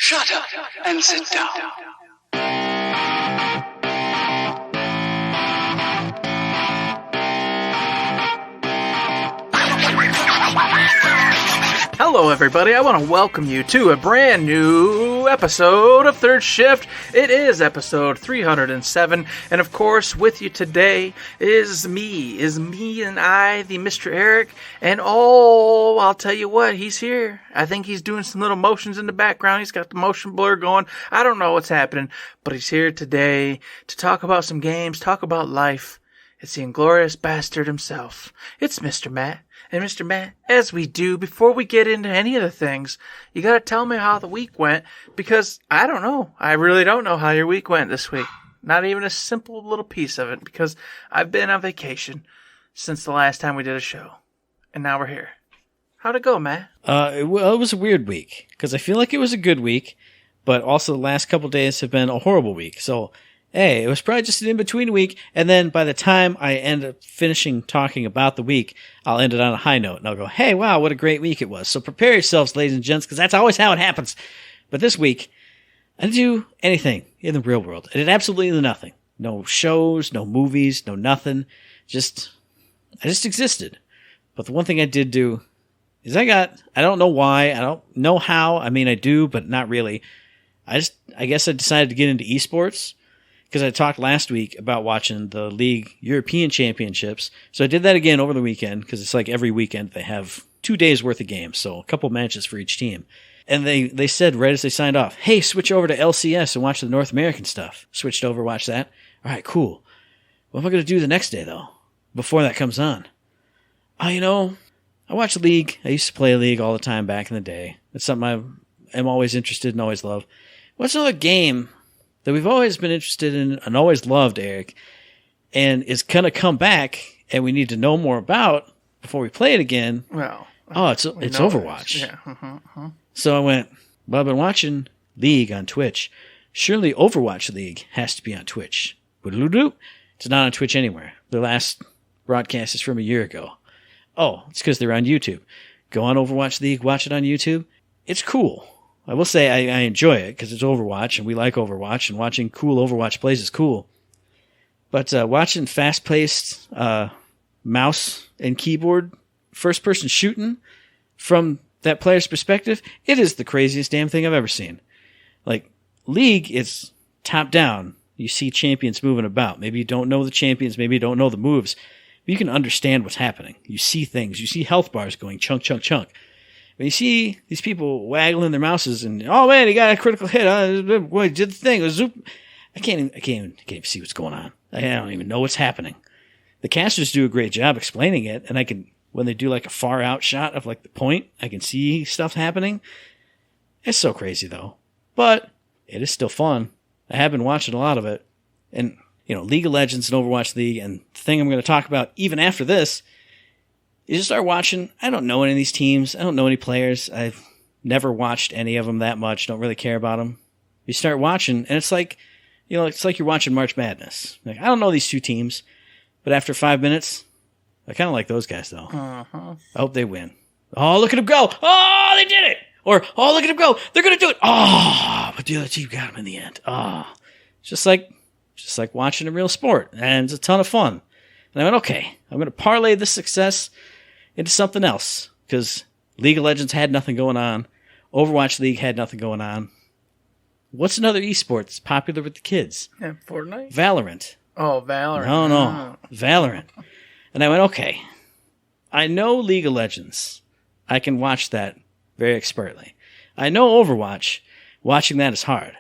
Shut up and sit down. Hello everybody, I want to welcome you to a brand new episode of Third Shift. It is episode 307, and of course with you today is me and I, the Mr. Eric, and I'll tell you what, he's here. I think he's doing some little motions in the background. He's got the motion blur going. I don't know what's happening, but he's here today to talk about some games, talk about life. It's the inglorious bastard himself. It's Mr. Matt. And Mr. Matt, as we do, before we get into any of the things, you gotta tell me how the week went, because I don't know. I really don't know how your week went this week. Not even a simple little piece of it, because I've been on vacation since the last time we did a show. And now we're here. How'd it go, Matt? It was a weird week, because I feel like it was a good week, but also the last couple days have been a horrible week, so... Hey, it was probably just an in-between week, and then by the time I end up finishing talking about the week, I'll end it on a high note, and I'll go, hey, wow, what a great week it was. So prepare yourselves, ladies and gents, because that's always how it happens. But this week, I didn't do anything in the real world. I did absolutely nothing. No shows, no movies, no nothing. I just existed. But the one thing I did do is I don't know why, I don't know how, I mean, I do, but not really. I guess I decided to get into esports. Because I talked last week about watching the League European Championships. So I did that again over the weekend, because it's like every weekend they have 2 days worth of games, so a couple matches for each team. And they said right as they signed off, hey, switch over to LCS and watch the North American stuff. Switched over, watched that. All right, cool. What am I going to do the next day, though, before that comes on? I watch League. I used to play League all the time back in the day. It's something I'm always interested in, always love. What's another game that we've always been interested in and always loved, Eric, and is going to come back and we need to know more about before we play it again? Well, it's Overwatch. Yeah. So I went, well, I've been watching League on Twitch. Surely Overwatch League has to be on Twitch. It's not on Twitch anywhere. The last broadcast is from a year ago. Oh, it's because they're on YouTube. Go on Overwatch League, watch it on YouTube. It's cool. I will say I enjoy it because it's Overwatch and we like Overwatch, and watching cool Overwatch plays is cool. But watching fast-paced mouse and keyboard first-person shooting from that player's perspective, it is the craziest damn thing I've ever seen. Like, League is top-down. You see champions moving about. Maybe you don't know the champions. Maybe you don't know the moves. But you can understand what's happening. You see things. You see health bars going chunk, chunk, chunk. When you see these people waggling their mouses and, oh man, he got a critical hit. He did the thing. It was zoop. I can't even see what's going on. I don't even know what's happening. The casters do a great job explaining it, and when they do like a far out shot of like the point, I can see stuff happening. It's so crazy though, but it is still fun. I have been watching a lot of it, and League of Legends and Overwatch League, and the thing I'm going to talk about even after this. You just start watching. I don't know any of these teams. I don't know any players. I've never watched any of them that much. Don't really care about them. You start watching, and it's like, it's like you're watching March Madness. Like, I don't know these two teams, but after 5 minutes, I kind of like those guys, though. Uh-huh. I hope they win. Oh, look at them go. Oh, they did it. Or, oh, look at them go. They're going to do it. Oh, but the other team got them in the end. Oh, it's just like watching a real sport, and it's a ton of fun. And I went, okay, I'm going to parlay this success into something else, because League of Legends had nothing going on. Overwatch League had nothing going on. What's another esport that's popular with the kids? Yeah, Fortnite? Valorant. Oh, Valorant. No. Valorant. And I went, okay, I know League of Legends. I can watch that very expertly. I know Overwatch. Watching that is hard.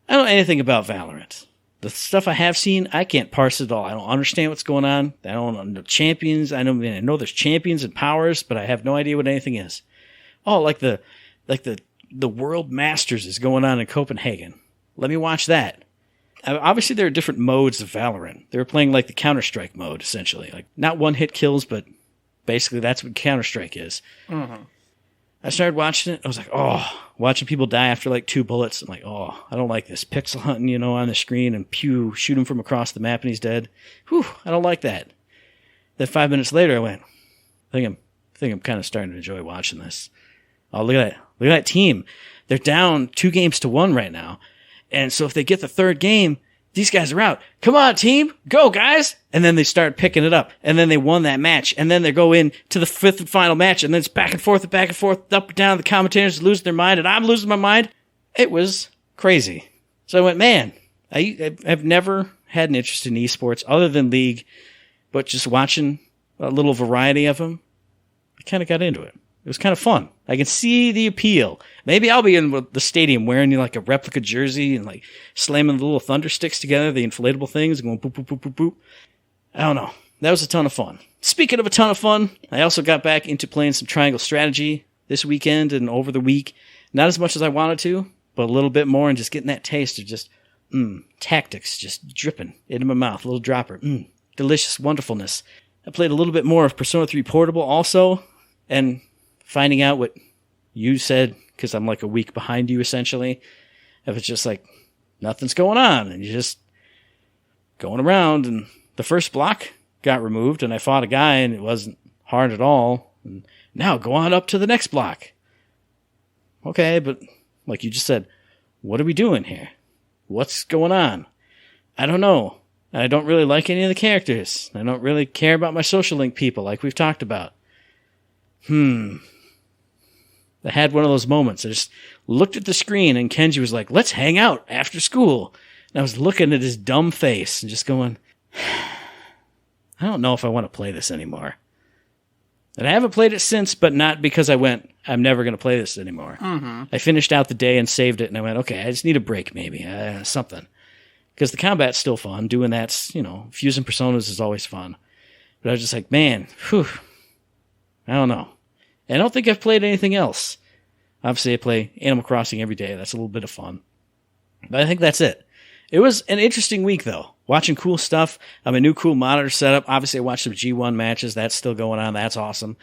I don't know anything about Valorant. The stuff I have seen, I can't parse it all. I don't understand what's going on. I don't know champions. I know there's champions and powers, but I have no idea what anything is. Oh, like the World Masters is going on in Copenhagen. Let me watch that. Obviously, there are different modes of Valorant. They're playing like the Counter-Strike mode, essentially. Like, not one-hit kills, but basically that's what Counter-Strike is. Mm-hmm. I started watching it. I was like, oh, watching people die after like 2 bullets. I'm like, oh, I don't like this. Pixel hunting, on the screen and pew, shoot him from across the map and he's dead. Whew, I don't like that. Then 5 minutes later, I went, I think I'm kind of starting to enjoy watching this. Oh, look at that. Look at that team. They're down 2-1 right now. And so if they get the third game, these guys are out. Come on, team. Go, guys. And then they start picking it up. And then they won that match. And then they go in to the fifth and final match. And then it's back and forth, up and down. The commentators lose their mind. And I'm losing my mind. It was crazy. So I went, man, I've never had an interest in esports other than League. But just watching a little variety of them, I kind of got into it. It was kind of fun. I can see the appeal. Maybe I'll be in the stadium wearing like a replica jersey and like slamming the little thunder sticks together, the inflatable things, going boop, boop, boop, boop, boop. I don't know. That was a ton of fun. Speaking of a ton of fun, I also got back into playing some Triangle Strategy this weekend and over the week. Not as much as I wanted to, but a little bit more, and just getting that taste of just tactics just dripping into my mouth, a little dropper. Delicious wonderfulness. I played a little bit more of Persona 3 Portable also, and finding out what you said, because I'm like a week behind you essentially, if it's just like nothing's going on and you're just going around, and the first block got removed and I fought a guy and it wasn't hard at all, and now go on up to the next block. Okay, but like you just said, what are we doing here? What's going on? I don't know. I don't really like any of the characters. I don't really care about my social link people like we've talked about. I had one of those moments. I just looked at the screen and Kenji was like, let's hang out after school. And I was looking at his dumb face and just going, I don't know if I want to play this anymore. And I haven't played it since, but not because I went, I'm never going to play this anymore. I finished out the day and saved it, and I went, okay, I just need a break maybe, something. Because the combat's still fun. Doing that's, fusing personas is always fun. But I was just like, man, I don't know. And I don't think I've played anything else. Obviously, I play Animal Crossing every day. That's a little bit of fun. But I think that's it. It was an interesting week, though. Watching cool stuff. A new cool monitor setup. Obviously, I watched some G1 matches. That's still going on. That's awesome.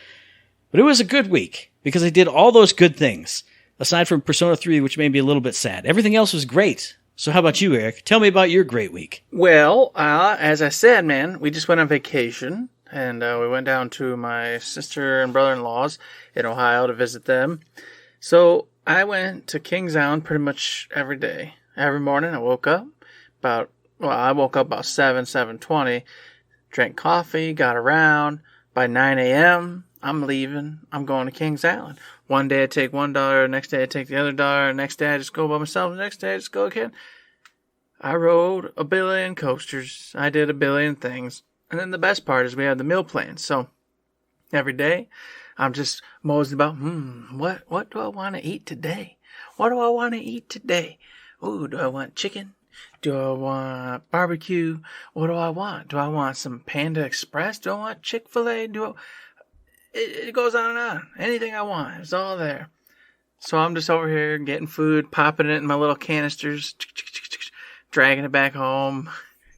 But it was a good week because I did all those good things. Aside from Persona 3, which made me a little bit sad. Everything else was great. So how about you, Eric? Tell me about your great week. Well, as I said, man, we just went on vacation. And we went down to my sister and brother-in-law's in Ohio to visit them. So I went to Kings Island pretty much every day. Every morning I woke up about 7:20, drank coffee, got around. By 9 a.m., I'm leaving. I'm going to Kings Island. One day I take $1, the next day I take the other $1, the next day I just go by myself, the next day I just go again. I rode a billion coasters. I did a billion things. And then the best part is we have the meal plans. So every day I'm just moseying about, what do I want to eat today? What do I want to eat today? Ooh, do I want chicken? Do I want barbecue? What do I want? Do I want some Panda Express? Do I want Chick-fil-A? It goes on and on. Anything I want, it's all there. So I'm just over here getting food, popping it in my little canisters, dragging it back home.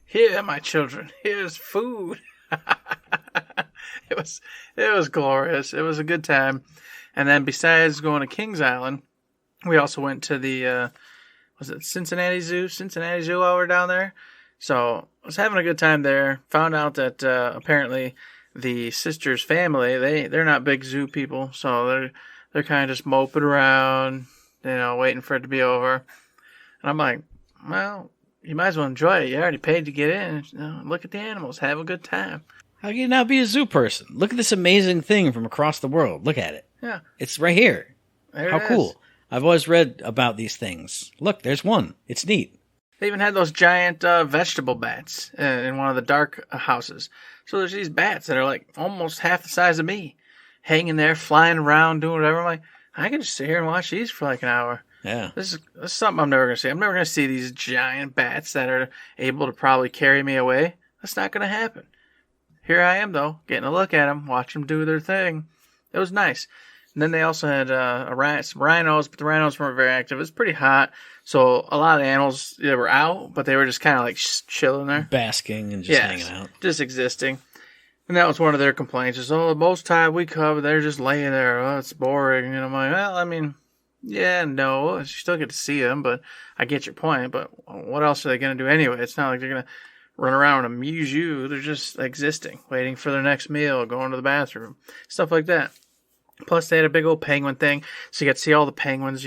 Here, my children, here's food. It was glorious. It was a good time. And then besides going to Kings Island, we also went to the, was it Cincinnati Zoo while we were down there. So I was having a good time there. Found out that apparently the sister's family, they're not big zoo people. So they're kind of just moping around, waiting for it to be over. And I'm like, well, you might as well enjoy it. You already paid to get in. Look at the animals. Have a good time. How can you not be a zoo person? Look at this amazing thing from across the world. Look at it. Yeah. It's right here. There How it cool. is. I've always read about these things. Look, there's one. It's neat. They even had those giant vegetable bats in one of the dark houses. So there's these bats that are like almost half the size of me, hanging there, flying around, doing whatever. I'm like, I can just sit here and watch these for like an hour. Yeah. This is something I'm never going to see. I'm never going to see these giant bats that are able to probably carry me away. That's not going to happen. Here I am, though, getting a look at them, watch them do their thing. It was nice. And then they also had some rhinos, but the rhinos weren't very active. It's pretty hot, so a lot of the animals, they were out, but they were just kind of like chilling there. Basking and just hanging out. Just existing. And that was one of their complaints is, the most time we cover, they're just laying there. Oh, it's boring. And I'm like, well, I mean, yeah, no, you still get to see them, but I get your point. But what else are they going to do anyway? It's not like they're going to run around and amuse you. They're just existing, waiting for their next meal, going to the bathroom, stuff like that. Plus, they had a big old penguin thing, so you got to see all the penguins,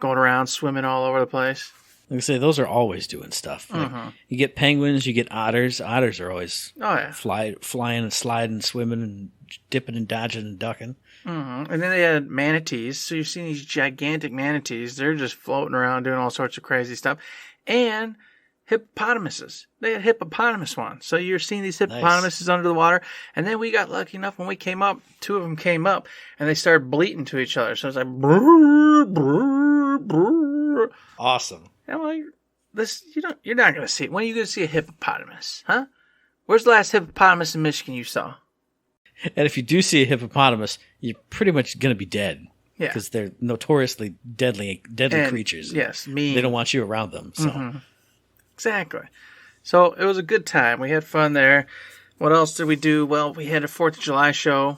going around swimming all over the place. Like I say, those are always doing stuff. Like, you get penguins, you get otters. Otters are always flying and sliding, swimming and dipping and dodging and ducking. And then they had manatees. So you've seen these gigantic manatees. They're just floating around doing all sorts of crazy stuff. And hippopotamuses. They had hippopotamus ones. So you're seeing these hippopotamuses under the water. And then we got lucky enough when we came up, 2 of them came up and they started bleating to each other. So it's like, brrr, brrr, brrr. Awesome. And I'm like, you're not going to see it. When are you going to see a hippopotamus? Huh? Where's the last hippopotamus in Michigan you saw? And if you do see a hippopotamus, you're pretty much going to be dead. Yeah. Because they're notoriously deadly creatures. Yes, mean. They don't want you around them. So. Exactly. So it was a good time. We had fun there. What else did we do? Well, we had a 4th of July show.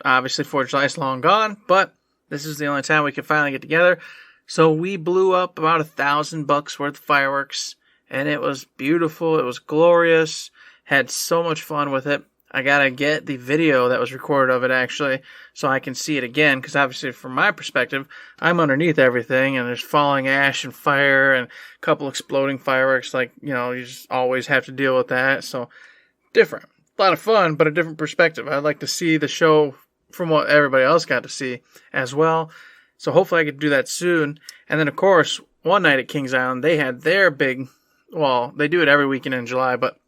Obviously, 4th of July is long gone, but this is the only time we could finally get together. So we blew up about $1,000 worth of fireworks, and it was beautiful. It was glorious. Had so much fun with it. I gotta get the video that was recorded of it, actually, so I can see it again, because obviously from my perspective, I'm underneath everything, and there's falling ash and fire and a couple exploding fireworks. Like, you just always have to deal with that. So different. A lot of fun, but a different perspective. I'd like to see the show from what everybody else got to see as well. So hopefully I could do that soon. And then, of course, one night at Kings Island, they had their big, well, they do it every weekend in July, but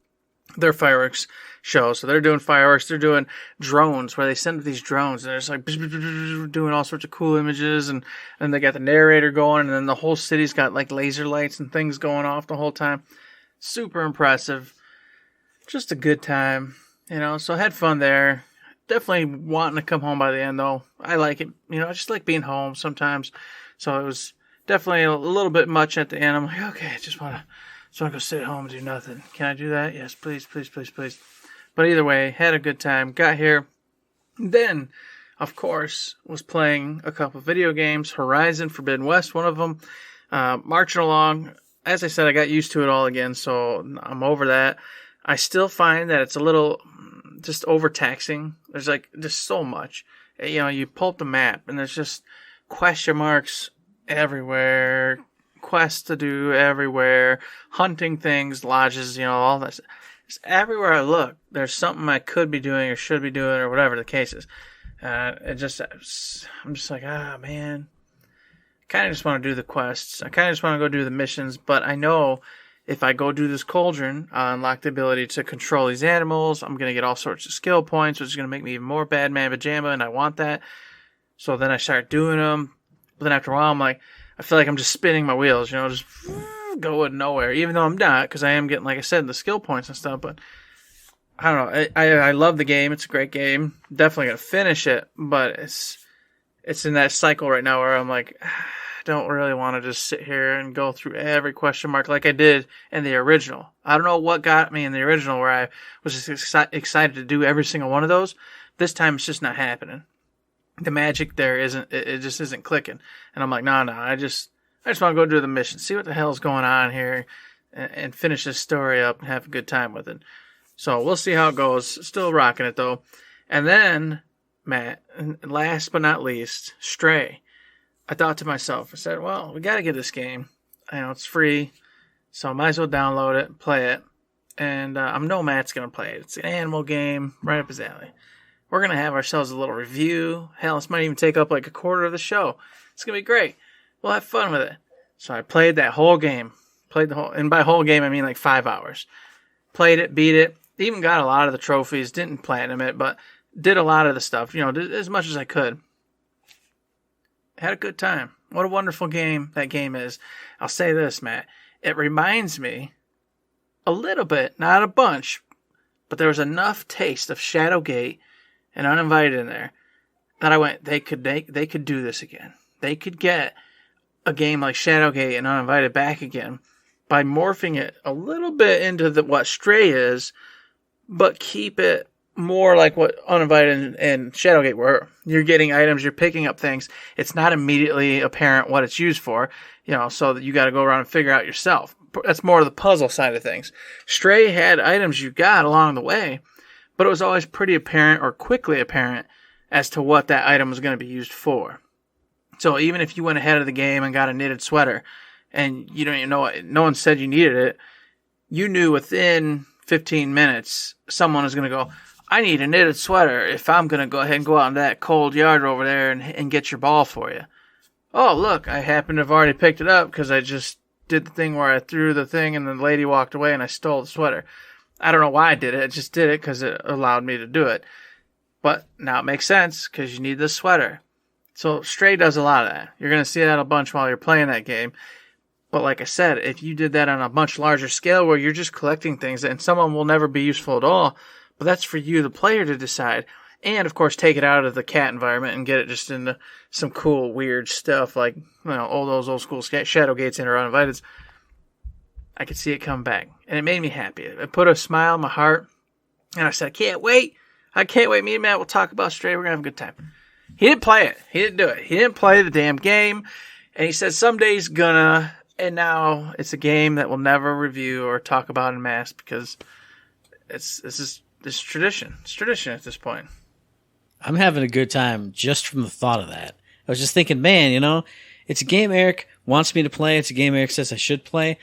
their fireworks show. So they're doing fireworks. They're doing drones where they send up these drones and they're just like doing all sorts of cool images. And they got the narrator going, and then the whole city's got like laser lights and things going off the whole time. Super impressive. Just a good time, so I had fun there. Definitely wanting to come home by the end, though. I like it. I just like being home sometimes. So it was definitely a little bit much at the end. I'm like, okay, I just want to go sit at home and do nothing. Can I do that? Yes, please, please, please, please. But either way, had a good time. Got here. Then, of course, was playing a couple video games. Horizon Forbidden West, one of them. Marching along. As I said, I got used to it all again, so I'm over that. I still find that it's a little just overtaxing. There's just so much. You pull up the map and there's just question marks everywhere, quests to do everywhere, hunting things, lodges, all that. Just everywhere I look, there's something I could be doing or should be doing or whatever the case is. I'm just like, man. I kind of just want to do the quests. I kind of just want to go do the missions, but I know if I go do this cauldron, I unlock the ability to control these animals. I'm going to get all sorts of skill points, which is going to make me even more bad man pajama, and I want that. So then I start doing them. But then after a while, I feel like I'm just spinning my wheels, just going nowhere. Even though I'm not, because I am getting, like I said, the skill points and stuff. But I don't know. I love the game. It's a great game. Definitely going to finish it. But it's in that cycle right now where I'm like, don't really want to just sit here and go through every question mark like I did in the original. I don't know what got me in the original where I was just excited to do every single one of those. This time it's just not happening. The magic there it just isn't clicking. And I'm like, no, I just want to go do the mission, see what the hell's going on here, and finish this story up and have a good time with it. So we'll see how it goes. Still rocking it though. And then, Matt, last but not least, Stray. I thought to myself, I said, well, we got to get this game. It's free, so I might as well download it, play it. And I know Matt's going to play it. It's an animal game, right up his alley. We're going to have ourselves a little review. Hell, this might even take up like a quarter of the show. It's going to be great. We'll have fun with it. So I played that whole game. And by whole game, I mean like 5 hours. Played it, beat it. Even got a lot of the trophies. Didn't platinum it, but did a lot of the stuff. Did as much as I could. Had a good time. What a wonderful game that game is. I'll say this, Matt. It reminds me a little bit, not a bunch, but there was enough taste of Shadowgate and Uninvited in there that I went, they could do this again. They could get a game like Shadowgate and Uninvited back again by morphing it a little bit into what Stray is, but keep it more like what Uninvited and Shadowgate were. You're getting items, you're picking up things. It's not immediately apparent what it's used for, so that you got to go around and figure out yourself. That's more of the puzzle side of things. Stray had items you got along the way, but it was always pretty apparent or quickly apparent as to what that item was going to be used for. So even if you went ahead of the game and got a knitted sweater, and you don't even know it, no one said you needed it, you knew within 15 minutes someone is going to go, I need a knitted sweater if I'm going to go ahead and go out in that cold yard over there and get your ball for you. Oh, look, I happen to have already picked it up because I just did the thing where I threw the thing and the lady walked away and I stole the sweater. I don't know why I did it. I just did it because it allowed me to do it. But now it makes sense because you need this sweater. So Stray does a lot of that. You're going to see that a bunch while you're playing that game. But like I said, if you did that on a much larger scale where you're just collecting things and some of them will never be useful at all, but that's for you, the player, to decide. And, of course, take it out of the cat environment and get it just into some cool, weird stuff like, all those old school Shadow Gates and Uninviteds. I could see it come back. And it made me happy. It put a smile on my heart. And I said, I can't wait. Me and Matt will talk about Stray. We're going to have a good time. He didn't play it. He didn't do it. He didn't play the damn game. And he said someday he's gonna. And now it's a game that we'll never review or talk about en masse because it's tradition. It's tradition at this point. I'm having a good time just from the thought of that. I was just thinking, man, it's a game Eric wants me to play. It's a game Eric says I should play.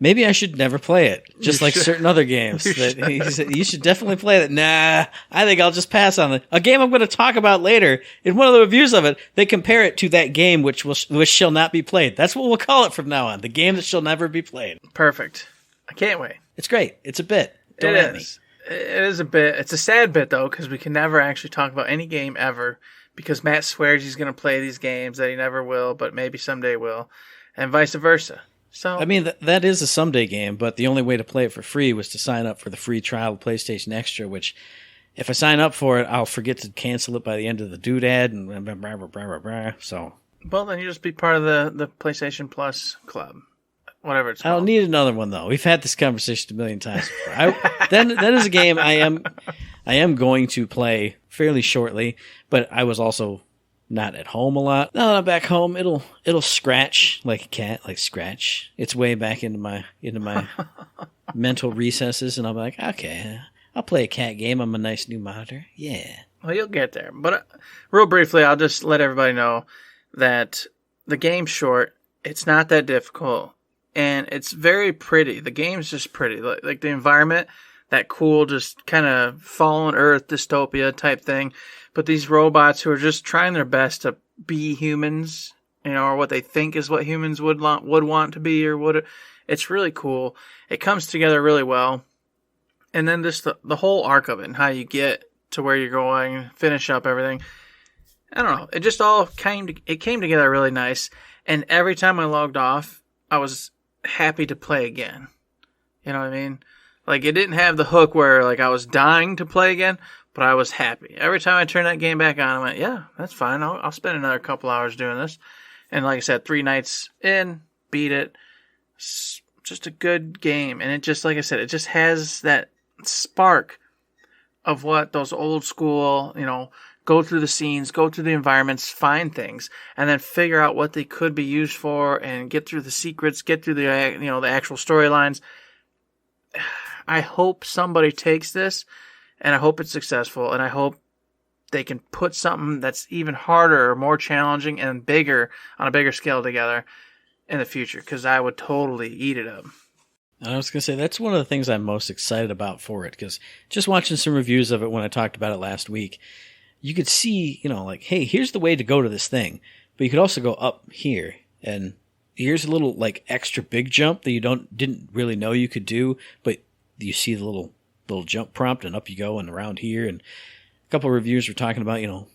Maybe I should never play it, just like certain other games. That he said, you should definitely play it. Nah, I think I'll just pass on it. A game I'm going to talk about later, in one of the reviews of it, they compare it to that game which shall not be played. That's what we'll call it from now on, the game that shall never be played. Perfect. I can't wait. It's great. It's a bit. Don't it at is. Me. It is a bit. It's a sad bit, though, because we can never actually talk about any game ever, because Matt swears he's going to play these games that he never will, but maybe someday will, and vice versa. So, I mean, that is a someday game, but the only way to play it for free was to sign up for the free trial of PlayStation Extra, which, if I sign up for it, I'll forget to cancel it by the end of the doodad, and blah, blah, blah, blah, blah, so. Well, then you just be part of the PlayStation Plus club, whatever it's called. I'll need another one, though. We've had this conversation a million times before. That is a game I am going to play fairly shortly, but I was also not at home a lot. Now that I'm back home, it'll scratch like a cat, like scratch its way back into my mental recesses, and I'll be like, okay, I'll play a cat game on my nice new monitor. Yeah. Well, you'll get there. But real briefly, I'll just let everybody know that the game's short. It's not that difficult, and it's very pretty. The game's just pretty. Like the environment, that cool, just kind of fallen Earth dystopia type thing. But these robots who are just trying their best to be humans, or what they think is what humans would want to be, or it's really cool. It comes together really well. And then just the whole arc of it and how you get to where you're going, finish up everything. I don't know. It just all came together really nice. And every time I logged off, I was happy to play again. You know what I mean? Like, it didn't have the hook where, like, I was dying to play again, but I was happy. Every time I turned that game back on, I went, yeah, that's fine. I'll spend another couple hours doing this. And like I said, 3 nights in, beat it. It's just a good game. And it just, like I said, it just has that spark of what those old school, go through the scenes, go through the environments, find things, and then figure out what they could be used for and get through the secrets, get through the, the actual storylines. I hope somebody takes this, and I hope it's successful, and I hope they can put something that's even harder or more challenging and bigger, on a bigger scale together in the future, because I would totally eat it up. I was going to say, that's one of the things I'm most excited about for it, because just watching some reviews of it when I talked about it last week, you could see, like, hey, here's the way to go to this thing, but you could also go up here, and here's a little, like, extra big jump that you didn't really know you could do, but you see the little jump prompt, and up you go, and around here, and a couple of reviews were talking about,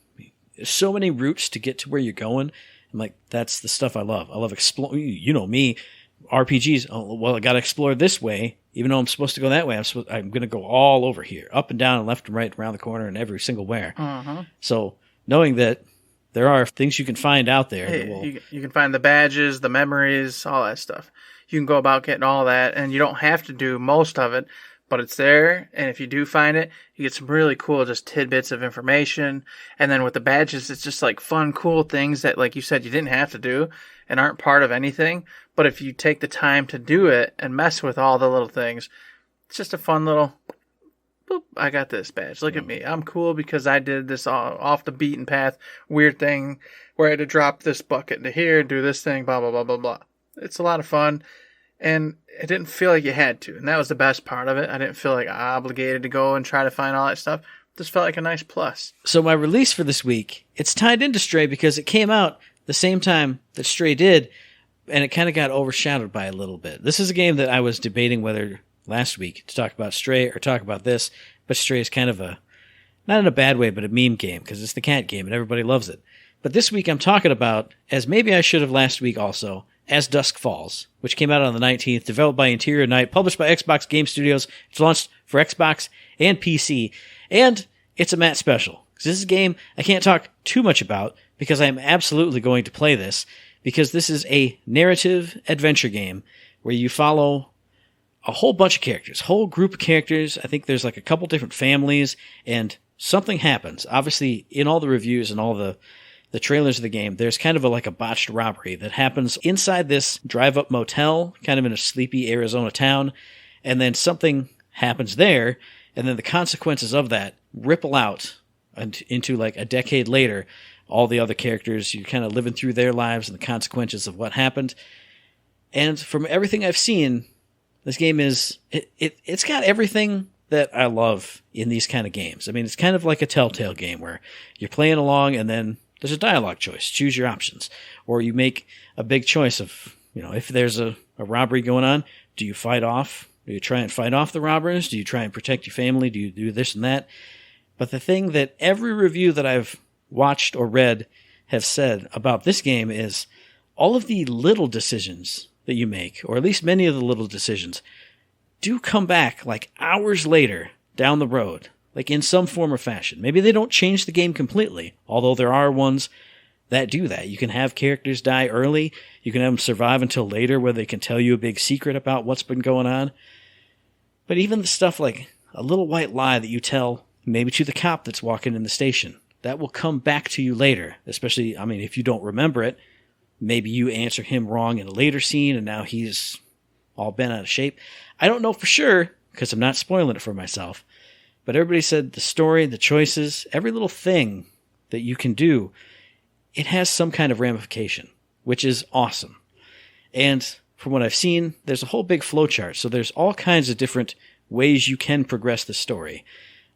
so many routes to get to where you're going. I'm like, that's the stuff I love. I love exploring. Me, RPGs. Oh, well, I got to explore this way, even though I'm supposed to go that way. I'm going to go all over here, up and down, and left and right, around the corner, and every single where. Uh-huh. So knowing that there are things you can find out there. Hey, you can find the badges, the memories, all that stuff. You can go about getting all that, and you don't have to do most of it, but it's there. And if you do find it, you get some really cool just tidbits of information. And then with the badges, it's just like fun, cool things that, like you said, you didn't have to do and aren't part of anything. But if you take the time to do it and mess with all the little things, it's just a fun little boop, I got this badge. Look at me. I'm cool because I did this off the beaten path weird thing where I had to drop this bucket into here, do this thing, blah, blah, blah, blah, blah. It's a lot of fun. And it didn't feel like you had to. And that was the best part of it. I didn't feel like obligated to go and try to find all that stuff. It just felt like a nice plus. So my release for this week, it's tied into Stray because it came out the same time that Stray did, and it kind of got overshadowed by a little bit. This is a game that I was debating whether last week to talk about Stray or talk about this, but Stray is kind of a, not in a bad way, but a meme game because it's the cat game and everybody loves it. But this week I'm talking about, as maybe I should have last week also, As Dusk Falls, which came out on the 19th, developed by Interior Night, published by Xbox Game Studios. It's launched for Xbox and PC, and it's a Matt special. Because this is a game I can't talk too much about because I'm absolutely going to play this, because this is a narrative adventure game where you follow a whole bunch of characters, whole group of characters. I think there's like a couple different families, and something happens. Obviously, in all the reviews and all the trailers of the game, there's kind of like a botched robbery that happens inside this drive-up motel, kind of in a sleepy Arizona town, and then something happens there, and then the consequences of that ripple out into like a decade later. All the other characters, you're kind of living through their lives and the consequences of what happened. And from everything I've seen, this game is, it's got everything that I love in these kind of games. I mean, it's kind of like a Telltale game where you're playing along and then there's a dialogue choice. Choose your options. Or you make a big choice of, if there's a robbery going on, do you fight off? Do you try and fight off the robbers? Do you try and protect your family? Do you do this and that? But the thing that every review that I've watched or read have said about this game is all of the little decisions that you make, or at least many of the little decisions, do come back like hours later down the road, like in some form or fashion. Maybe they don't change the game completely, although there are ones that do that. You can have characters die early. You can have them survive until later where they can tell you a big secret about what's been going on. But even the stuff like a little white lie that you tell maybe to the cop that's walking in the station, that will come back to you later, especially, if you don't remember it. Maybe you answer him wrong in a later scene and now he's all bent out of shape. I don't know for sure because I'm not spoiling it for myself. But everybody said the story, the choices, every little thing that you can do, it has some kind of ramification, which is awesome. And from what I've seen, there's a whole big flowchart. So there's all kinds of different ways you can progress the story.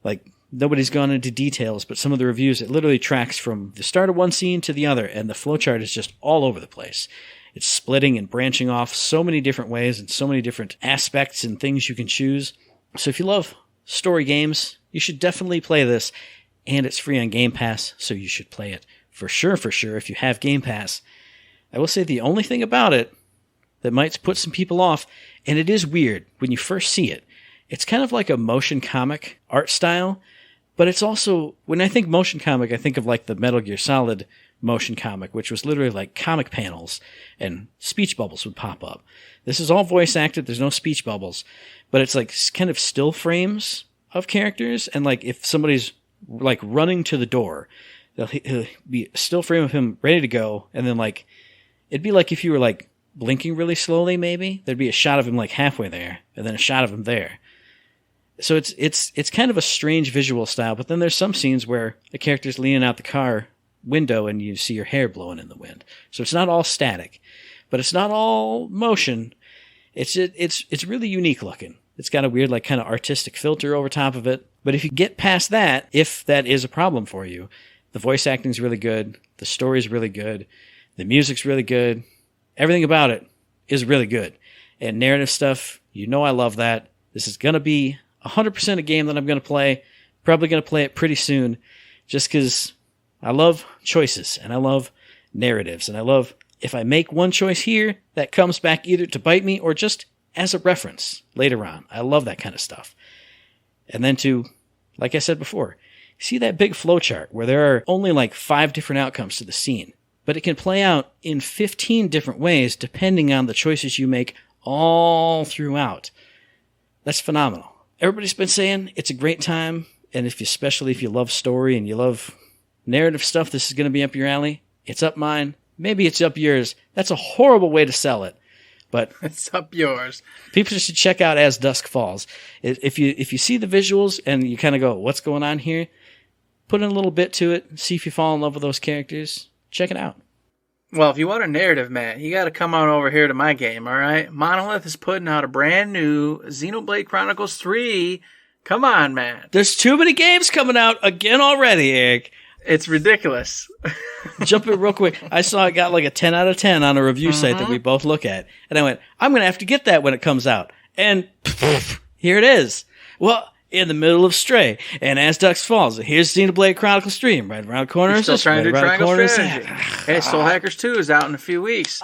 Like, nobody's gone into details, but some of the reviews, it literally tracks from the start of one scene to the other, and the flowchart is just all over the place. It's splitting and branching off so many different ways and so many different aspects and things you can choose. So if you love story games, you should definitely play this, and it's free on Game Pass, so you should play it for sure, if you have Game Pass. I will say the only thing about it that might put some people off, and it is weird when you first see it, it's kind of like a motion comic art style, but it's also, when I think motion comic, I think of like the Metal Gear Solid motion comic, which was literally like comic panels and speech bubbles would pop up. This is all voice acted. There's no speech bubbles, but it's like kind of still frames of characters. And like if somebody's like running to the door, he'll be a still frame of him ready to go. And then like, it'd be like if you were like blinking really slowly, maybe there'd be a shot of him like halfway there and then a shot of him there. So it's kind of a strange visual style, but then there's some scenes where the character's leaning out the car window and you see your hair blowing in the wind. So it's not all static, but it's not all motion. It's really unique looking. It's got a weird like kind of artistic filter over top of it. But if you get past that, if that is a problem for you, the voice acting's really good, the story's really good, the music's really good, everything about it is really good. And narrative stuff, I love that. This is going to be 100% a game that I'm going to play. Probably going to play it pretty soon just because I love choices and I love narratives. And I love if I make one choice here, that comes back either to bite me or just as a reference later on. I love that kind of stuff. And then to, like I said before, see that big flowchart where there are only like 5 different outcomes to the scene, but it can play out in 15 different ways depending on the choices you make all throughout. That's phenomenal. Everybody's been saying it's a great time, and especially if you love story and you love narrative stuff, this is going to be up your alley. It's up mine. Maybe it's up yours. That's a horrible way to sell it. But it's up yours. People should check out As Dusk Falls. If you see the visuals and you kind of go, what's going on here? Put in a little bit to it. See if you fall in love with those characters. Check it out. Well, if you want a narrative, Matt, you got to come on over here to my game, all right? Monolith is putting out a brand new Xenoblade Chronicles 3. Come on, Matt. There's too many games coming out again already, Eric. It's ridiculous. Jump in real quick. I saw it got like a 10 out of 10 on a review site that we both look at. And I went, I'm going to have to get that when it comes out. And here it is. Well, in the middle of Stray and As Dusk Falls, here's Xenoblade Chronicles 3. Right around the corner is still this. trying Right to do around the Triangle corner is Strategy. that. Hey, Soul Hackers 2 is out in a few weeks.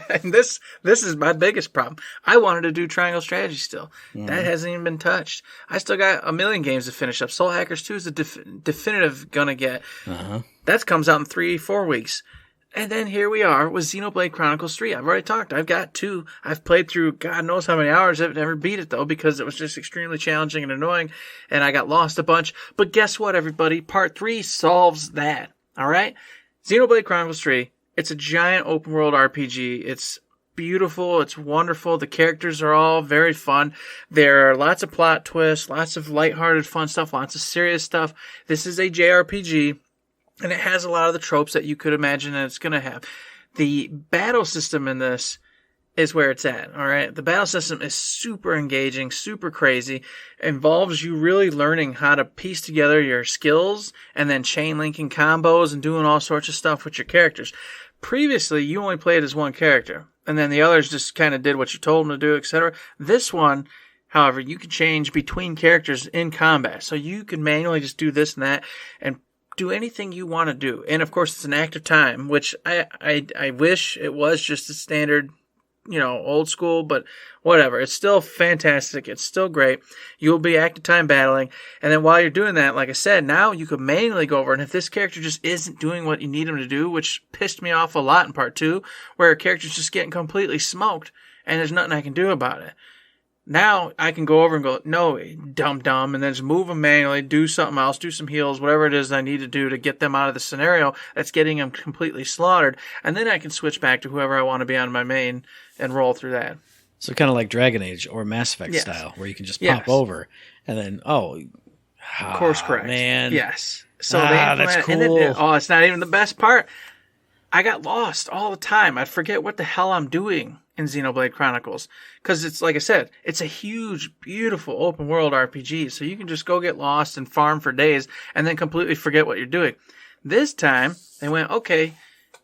And this is my biggest problem. I wanted to do Triangle Strategy still. That hasn't even been touched. I still got a million games to finish up. Soul Hackers 2 is a definitive gonna get. That comes out in 3-4 weeks. And then here we are with Xenoblade Chronicles 3. I've already talked. I've got 2. I've played through God knows how many hours. I've never beat it, though, because it was just extremely challenging and annoying, and I got lost a bunch. But guess what, everybody? Part 3 solves that. All right? Xenoblade Chronicles 3, it's a giant open-world RPG. It's beautiful. It's wonderful. The characters are all very fun. There are lots of plot twists, lots of lighthearted fun stuff, lots of serious stuff. This is a JRPG. And it has a lot of the tropes that you could imagine that it's going to have. The battle system in this is where it's at, all right? The battle system is super engaging, super crazy. It involves you really learning how to piece together your skills and then chain linking combos and doing all sorts of stuff with your characters. Previously, you only played as one character, and then the others just kind of did what you told them to do, etc. This one, however, you can change between characters in combat. So you can manually just do this and that and do anything you want to do. And of course, it's an active time, which I wish it was just a standard, old school, but whatever. It's still fantastic. It's still great. You'll be active time battling. And then while you're doing that, like I said, now you could manually go over. And if this character just isn't doing what you need him to do, which pissed me off a lot in part 2, where a character's just getting completely smoked and there's nothing I can do about it. Now I can go over and go, no, dumb, and then just move them manually, do something else, do some heals, whatever it is I need to do to get them out of the scenario that's getting them completely slaughtered. And then I can switch back to whoever I want to be on my main and roll through that. So kind of like Dragon Age or Mass Effect style, where you can just pop over and then, course correct. Man. Yes. So that's cool. It's not even the best part. I got lost all the time. I'd forget what the hell I'm doing in Xenoblade Chronicles. Because it's, like I said, it's a huge, beautiful open world RPG. So you can just go get lost and farm for days and then completely forget what you're doing. This time, they went, okay,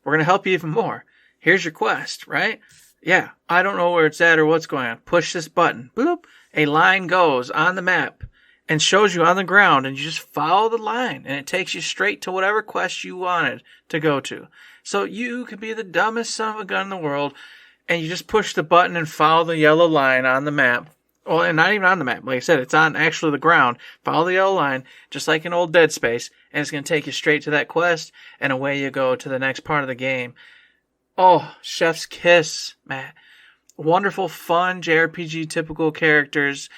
we're going to help you even more. Here's your quest, right? Yeah, I don't know where it's at or what's going on. Push this button. Bloop. A line goes on the map and shows you on the ground, and you just follow the line, and it takes you straight to whatever quest you wanted to go to. So you could be the dumbest son of a gun in the world, and you just push the button and follow the yellow line on the map. Well, and not even on the map. Like I said, it's on actually the ground. Follow the yellow line, just like in old Dead Space, and it's going to take you straight to that quest, and away you go to the next part of the game. Oh, chef's kiss, Matt. Wonderful, fun, JRPG typical characters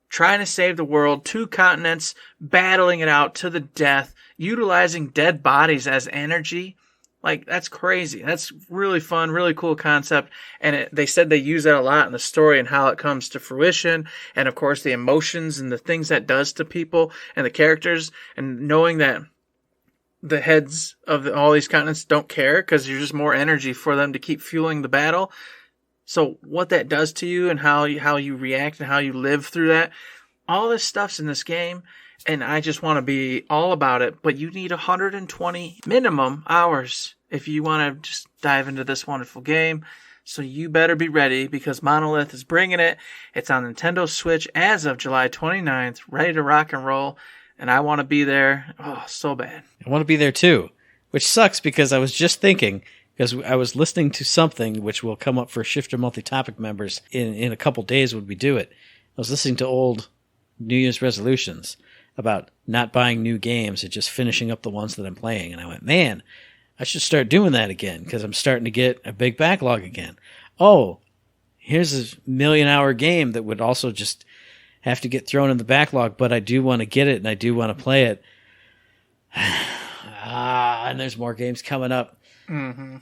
trying to save the world, 2 continents, battling it out to the death, utilizing dead bodies as energy. Like, that's crazy. That's really fun, really cool concept. And they said they use that a lot in the story and how it comes to fruition. And, of course, the emotions and the things that does to people and the characters. And knowing that the heads of all these continents don't care because you're just more energy for them to keep fueling the battle. So what that does to you and how you react and how you live through that, all this stuff's in this game. And I just want to be all about it. But you need 120 minimum hours if you want to just dive into this wonderful game. So you better be ready because Monolith is bringing it. It's on Nintendo Switch as of July 29th, ready to rock and roll. And I want to be there. Oh, so bad. I want to be there too, which sucks because I was just thinking, because I was listening to something which will come up for Shifter Multi-Topic members in a couple days when we do it. I was listening to old New Year's resolutions about not buying new games and just finishing up the ones that I'm playing. And I went, man, I should start doing that again because I'm starting to get a big backlog again. Oh, here's a 1,000,000-hour game that would also just have to get thrown in the backlog, but I do want to get it and I do want to play it. And there's more games coming up. Mm-hmm.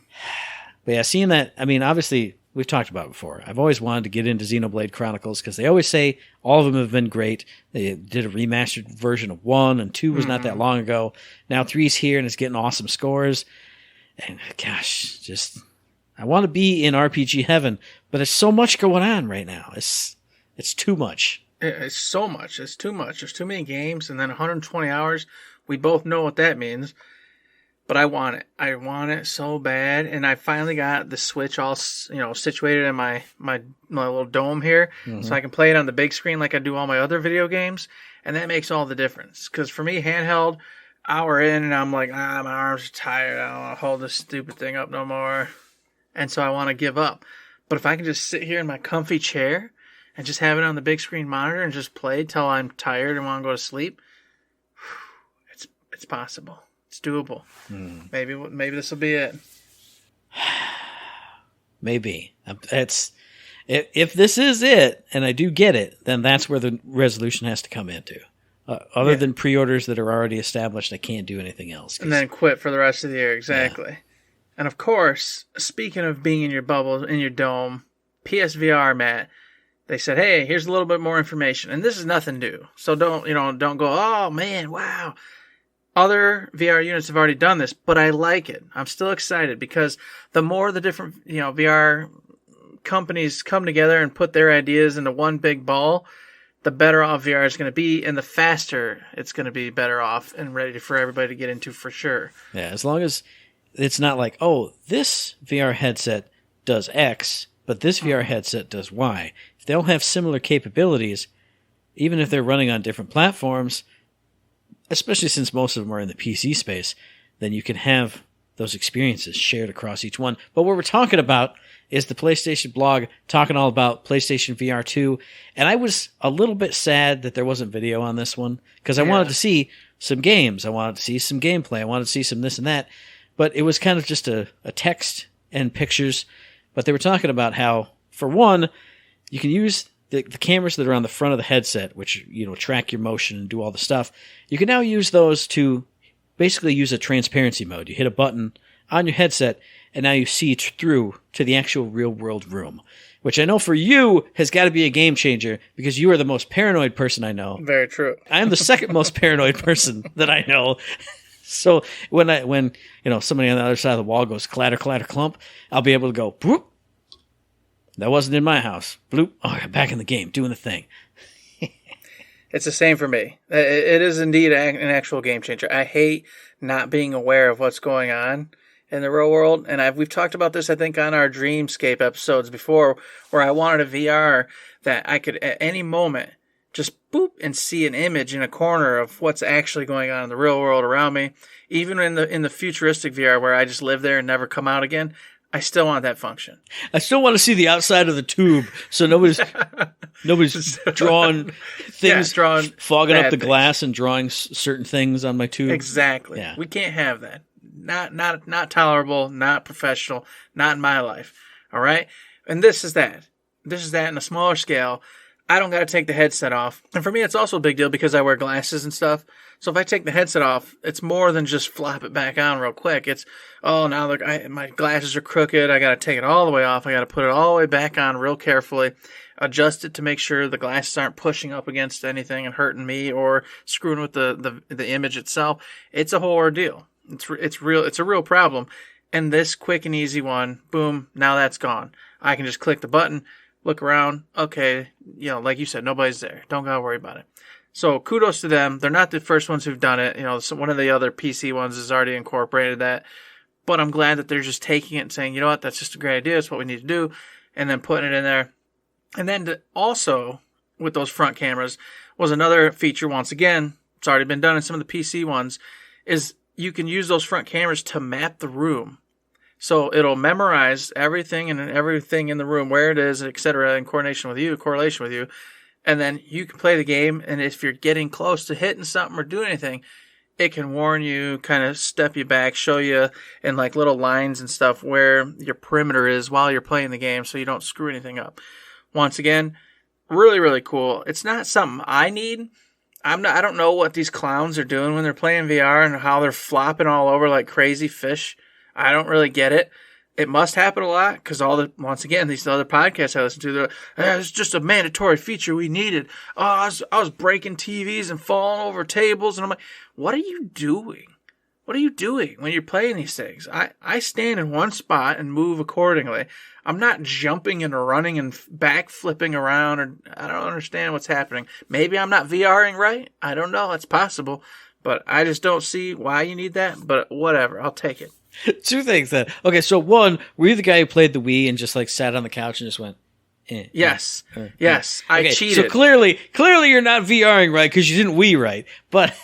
But yeah, seeing that, I mean, obviously, we've talked about it before. I've always wanted to get into Xenoblade Chronicles because they always say all of them have been great. They did a remastered version of 1, and 2 was not that long ago. Now 3's here, and it's getting awesome scores. And gosh, just, I want to be in RPG heaven, but there's so much going on right now. It's too much. It's so much. It's too much. There's too many games, and then 120 hours. We both know what that means. But I want it. I want it so bad, and I finally got the Switch all situated in my little dome here, so I can play it on the big screen like I do all my other video games, and that makes all the difference. Because for me, handheld, hour in, and I'm like, my arms are tired. I don't want to hold this stupid thing up no more, and so I want to give up. But if I can just sit here in my comfy chair and just have it on the big screen monitor and just play till I'm tired and want to go to sleep, it's possible. It's doable. Maybe this will be it. Maybe. If this is it, and I do get it, then that's where the resolution has to come into. Other than pre-orders that are already established, I can't do anything else. And then quit for the rest of the year, exactly. Yeah. And of course, speaking of being in your bubble, in your dome, PSVR, Matt, they said, hey, here's a little bit more information. And this is nothing new. So don't go, oh man, wow. Other VR units have already done this, but I like it. I'm still excited because the more the different, VR companies come together and put their ideas into one big ball, the better off VR is going to be, and the faster it's going to be better off and ready for everybody to get into for sure. Yeah, as long as it's not like, oh, this VR headset does X, but this VR headset does Y. If they'll have similar capabilities, even if they're running on different platforms, especially since most of them are in the PC space, then you can have those experiences shared across each one. But what we're talking about is the PlayStation blog talking all about PlayStation VR2. And I was a little bit sad that there wasn't video on this one because I wanted to see some games. I wanted to see some gameplay. I wanted to see some this and that. But it was kind of just a text and pictures. But they were talking about how, for one, you can use the cameras that are on the front of the headset, which, track your motion and do all the stuff. You can now use those to basically use a transparency mode. You hit a button on your headset, and now you see through to the actual real-world room, which I know for you has got to be a game changer because you are the most paranoid person I know. Very true. I am the second most paranoid person that I know. So when somebody on the other side of the wall goes clatter, clatter, clump, I'll be able to go, boop. That wasn't in my house. Bloop. Oh, I'm back in the game, doing the thing. It's the same for me. It is indeed an actual game changer. I hate not being aware of what's going on in the real world. And we've talked about this, I think, on our Dreamscape episodes before, where I wanted a VR that I could, at any moment, just boop and see an image in a corner of what's actually going on in the real world around me. Even in the futuristic VR where I just live there and never come out again, I still want that function. I still want to see the outside of the tube, so nobody's drawing things, fogging up the glass and drawing certain things on my tube. Exactly. Yeah. We can't have that. Not tolerable. Not professional. Not in my life. All right. And this is that. This is that in a smaller scale. I don't got to take the headset off. And for me, it's also a big deal because I wear glasses and stuff. So if I take the headset off, it's more than just flop it back on real quick. It's, now look, my glasses are crooked. I got to take it all the way off. I got to put it all the way back on real carefully, adjust it to make sure the glasses aren't pushing up against anything and hurting me or screwing with the image itself. It's a whole ordeal. It's real. It's a real problem. And this quick and easy one, boom, now that's gone. I can just click the button, look around. Okay, like you said, nobody's there. Don't gotta worry about it. So kudos to them. They're not the first ones who've done it. One of the other PC ones has already incorporated that. But I'm glad that they're just taking it and saying, you know what, that's just a great idea. It's what we need to do. And then putting it in there. And then also, with those front cameras, was another feature, once again, it's already been done in some of the PC ones, is you can use those front cameras to map the room. So it'll memorize everything in the room, where it is, etc., in correlation with you. And then you can play the game, and if you're getting close to hitting something or doing anything, it can warn you, kind of step you back, show you in like little lines and stuff where your perimeter is while you're playing the game so you don't screw anything up. Once again, really, really cool. It's not something I need. I don't know what these clowns are doing when they're playing VR and how they're flopping all over like crazy fish. I don't really get it. it must happen a lot because once again, these other podcasts I listen to, it's just a mandatory feature we needed. Oh, I was breaking TVs and falling over tables, and I'm like, what are you doing? What are you doing when you're playing these things? I stand in one spot and move accordingly. I'm not jumping and running and back flipping around, or I don't understand what's happening. Maybe I'm not VRing right. I don't know. It's possible, but I just don't see why you need that. But whatever, I'll take it. Two things then. Okay, so one, were you the guy who played the Wii and just like sat on the couch and just went, Yes. Yes. I cheated. So clearly you're not VRing right because you didn't Wii right. But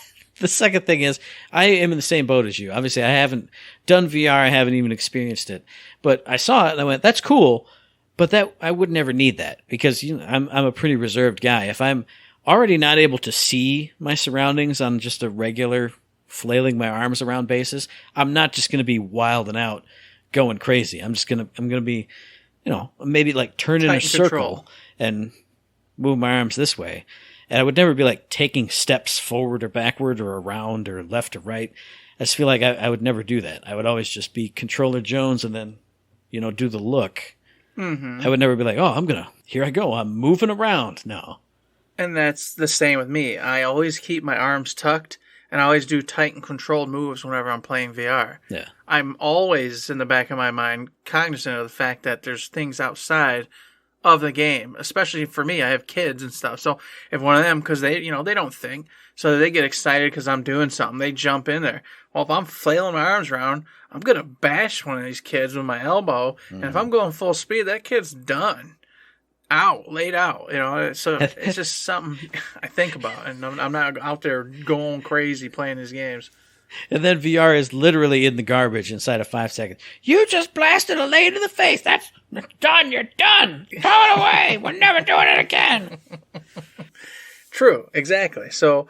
the second thing is, I am in the same boat as you. Obviously, I haven't done VR. I haven't even experienced it. But I saw it and I went, that's cool. But that I would never need that because I'm a pretty reserved guy. If I'm already not able to see my surroundings on just a regular flailing my arms around basis, I'm not just going to be wilding out, going crazy. I'm going to be, maybe like turn in a circle and move my arms this way. And I would never be like taking steps forward or backward or around or left or right. I just feel like I would never do that. I would always just be Controller Jones and then, do the look. Mm-hmm. I would never be like, oh, here I go. I'm moving around. No. And that's the same with me. I always keep my arms tucked. And I always do tight and controlled moves whenever I'm playing VR. Yeah. I'm always in the back of my mind cognizant of the fact that there's things outside of the game. Especially for me, I have kids and stuff. So if one of them, because they don't think, so they get excited because I'm doing something, they jump in there. Well, if I'm flailing my arms around, I'm going to bash one of these kids with my elbow. Mm-hmm. And if I'm going full speed, that kid's done. Laid out, so it's just something I think about, and I'm not out there going crazy playing these games. And then VR is literally in the garbage inside of 5 seconds. You just blasted a lady in the face. That's done. You're done. Throw it away. We're never doing it again. True, exactly. So,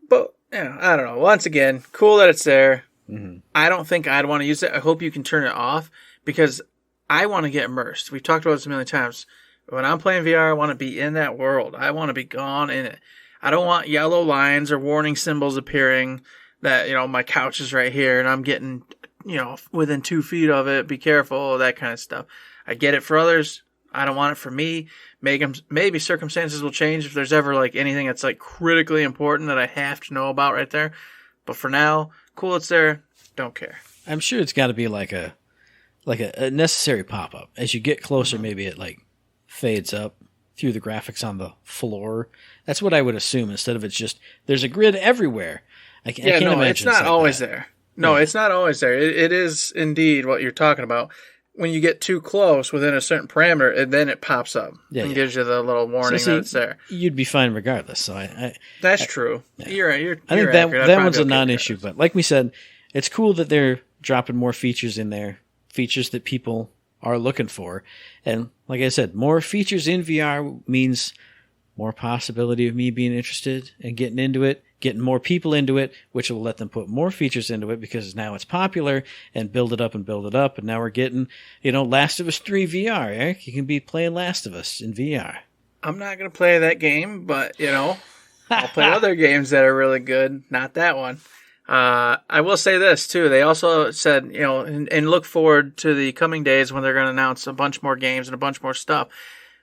but I don't know. Once again, cool that it's there. Mm-hmm. I don't think I'd want to use it. I hope you can turn it off because I want to get immersed. We've talked about this a million times. When I'm playing VR, I want to be in that world. I want to be gone in it. I don't want yellow lines or warning symbols appearing that, my couch is right here and I'm getting, within 2 feet of it. Be careful, that kind of stuff. I get it for others. I don't want it for me. Maybe circumstances will change if there's ever like anything that's like critically important that I have to know about right there. But for now, cool, it's there. Don't care. I'm sure it's got to be like a necessary pop-up. As you get closer, maybe it like fades up through the graphics on the floor. That's what I would assume instead of it's just there's a grid everywhere. I can't imagine it's not always there. No, it's not always there. It is indeed what you're talking about. When you get too close within a certain parameter, and then it pops up and gives you the little warning that it's there. You'd be fine regardless. So that's true. Yeah. You're right. I think that one's a non-issue. But like we said, it's cool that they're dropping more features in there, features that people are looking for. And like I said, more features in VR means more possibility of me being interested and getting into it, getting more people into it, which will let them put more features into it because now it's popular and build it up. And now we're getting, Last of Us 3 VR, Eric. You can be playing Last of Us in VR. I'm not going to play that game, but, I'll play other games that are really good. Not that one. I will say this, too. They also said, and look forward to the coming days when they're going to announce a bunch more games and a bunch more stuff.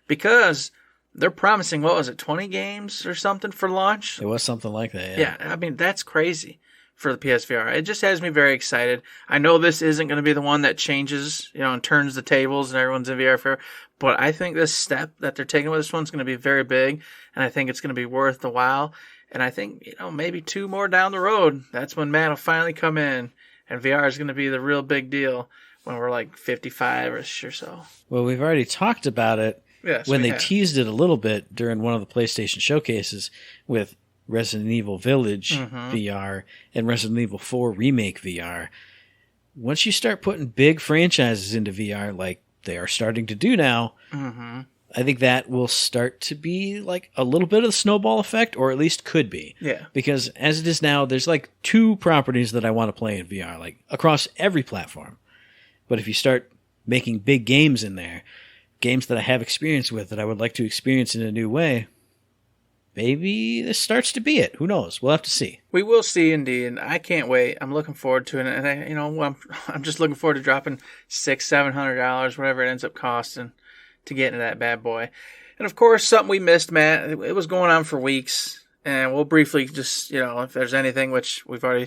Because they're promising, 20 games or something for launch? It was something like that, yeah. I mean, that's crazy for the PSVR. It just has me very excited. I know this isn't going to be the one that changes, and turns the tables and everyone's in VR forever. But I think this step that they're taking with this one's going to be very big. And I think it's going to be worth the while. And I think, maybe 2 more down the road, that's when Matt will finally come in. And VR is going to be the real big deal when we're like 55-ish or so. Well, we've already talked about it when they teased it a little bit during one of the PlayStation showcases with Resident Evil Village VR and Resident Evil 4 Remake VR. Once you start putting big franchises into VR like they are starting to do now, I think that will start to be like a little bit of the snowball effect, or at least could be. Yeah. Because as it is now, there's like 2 properties that I want to play in VR, like across every platform. But if you start making big games in there, games that I have experience with that I would like to experience in a new way, maybe this starts to be it. Who knows? We'll have to see. We will see, indeed, and I can't wait. I'm looking forward to it, and I'm just looking forward to dropping $600-$700, whatever it ends up costing, to get into that bad boy. And of course, something we missed, Matt. It was going on for weeks, and we'll briefly just, if there's anything, which spoiler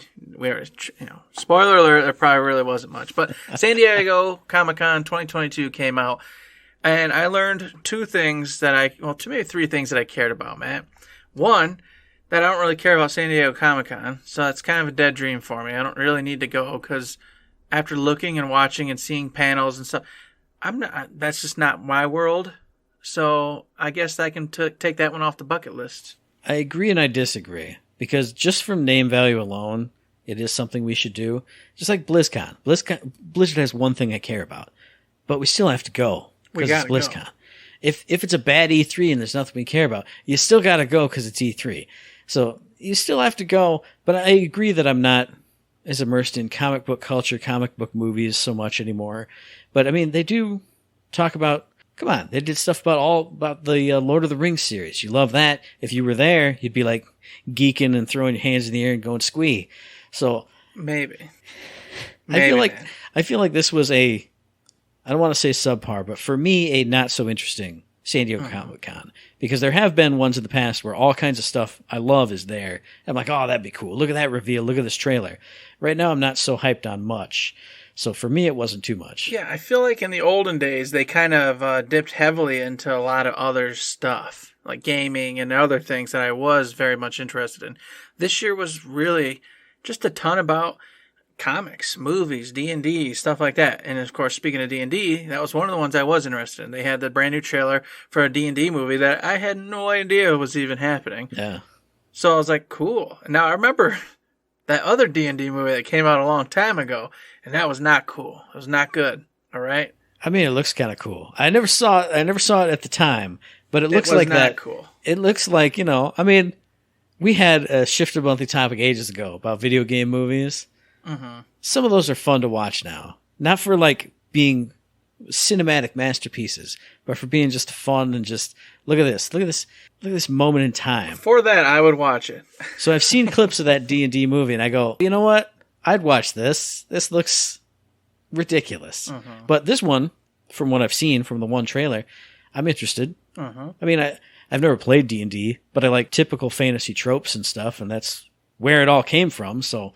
alert, there probably really wasn't much. But San Diego Comic-Con 2022 came out, and I learned maybe three things that I cared about, Matt. One, that I don't really care about San Diego Comic-Con, so it's kind of a dead dream for me. I don't really need to go, because after looking and watching and seeing panels and stuff, that's just not my world. So I guess I can take that one off the bucket list. I agree and I disagree, because just from name value alone, it is something we should do. Just like BlizzCon. Blizzard has one thing I care about, but we still have to go because it's BlizzCon. Go. If it's a bad E3 and there's nothing we care about, you still got to go because it's E3. So you still have to go, but I agree that I'm not as immersed in comic book culture, comic book movies so much anymore. But I mean, they do talk about, come on, they did stuff about the Lord of the Rings series. You love that. If you were there, you'd be like geeking and throwing your hands in the air and going squee. So maybe. I feel like this was I don't want to say subpar, but for me, a not so interesting San Diego Comic-Con, because there have been ones in the past where all kinds of stuff I love is there. I'm like, oh, that'd be cool. Look at that reveal. Look at this trailer. Right now, I'm not so hyped on much. So for me, it wasn't too much. Yeah, I feel like in the olden days, they kind of dipped heavily into a lot of other stuff, like gaming and other things that I was very much interested in. This year was really just a ton about comics, movies, D&D, stuff like that. And of course, speaking of D&D, that was one of the ones I was interested in. They had the brand new trailer for a D&D movie that I had no idea was even happening. Yeah. So I was like, cool. Now I remember that other D&D movie that came out a long time ago, and that was not cool. It was not good. All right. I mean, it looks kind of cool. I never saw it at the time, but it looks like that. Cool. It looks like, I mean, we had a Shift a Monthly topic ages ago about video game movies. Mm-hmm. Some of those are fun to watch now. Not for like being cinematic masterpieces, but for being just fun and just look at this moment in time. For that, I would watch it. So I've seen clips of that D&D movie, and I go, you know what? I'd watch this. This looks ridiculous. Mm-hmm. But this one, from what I've seen from the one trailer, I'm interested. Mm-hmm. I mean, I've never played D&D, but I like typical fantasy tropes and stuff, and that's where it all came from. So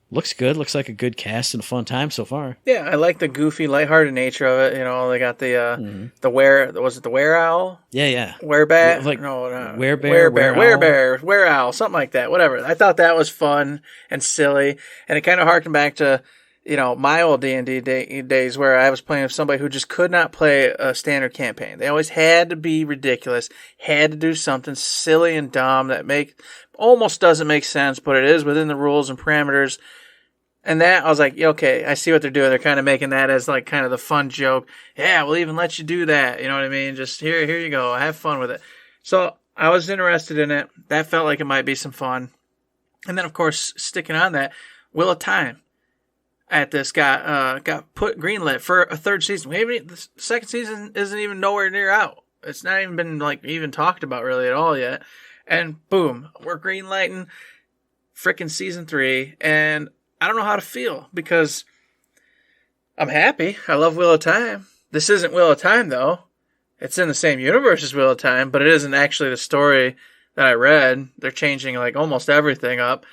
looks good. Looks like a good cast and a fun time so far. Yeah, I like the goofy, lighthearted nature of it. They got the was it the were owl? Yeah. Werebat? Like werebear, were owl, something like that. Whatever. I thought that was fun and silly, and it kind of harkened back to my old D&D days where I was playing with somebody who just could not play a standard campaign. They always had to be ridiculous, had to do something silly and dumb that almost doesn't make sense, but it is within the rules and parameters. And that, I was like, okay, I see what they're doing. They're kind of making that as like kind of the fun joke. Yeah, we'll even let you do that. You know what I mean? Just here you go. Have fun with it. So I was interested in it. That felt like it might be some fun. And then, of course, sticking on that, Wheel of Time at this got put greenlit for a third season. The second season isn't even nowhere near out. It's not even been like even talked about really at all yet. And boom, we're greenlighting frickin' season 3, and I don't know how to feel because I'm happy. I love Wheel of Time. This isn't Wheel of Time though. It's in the same universe as Wheel of Time, but it isn't actually the story that I read. They're changing like almost everything up,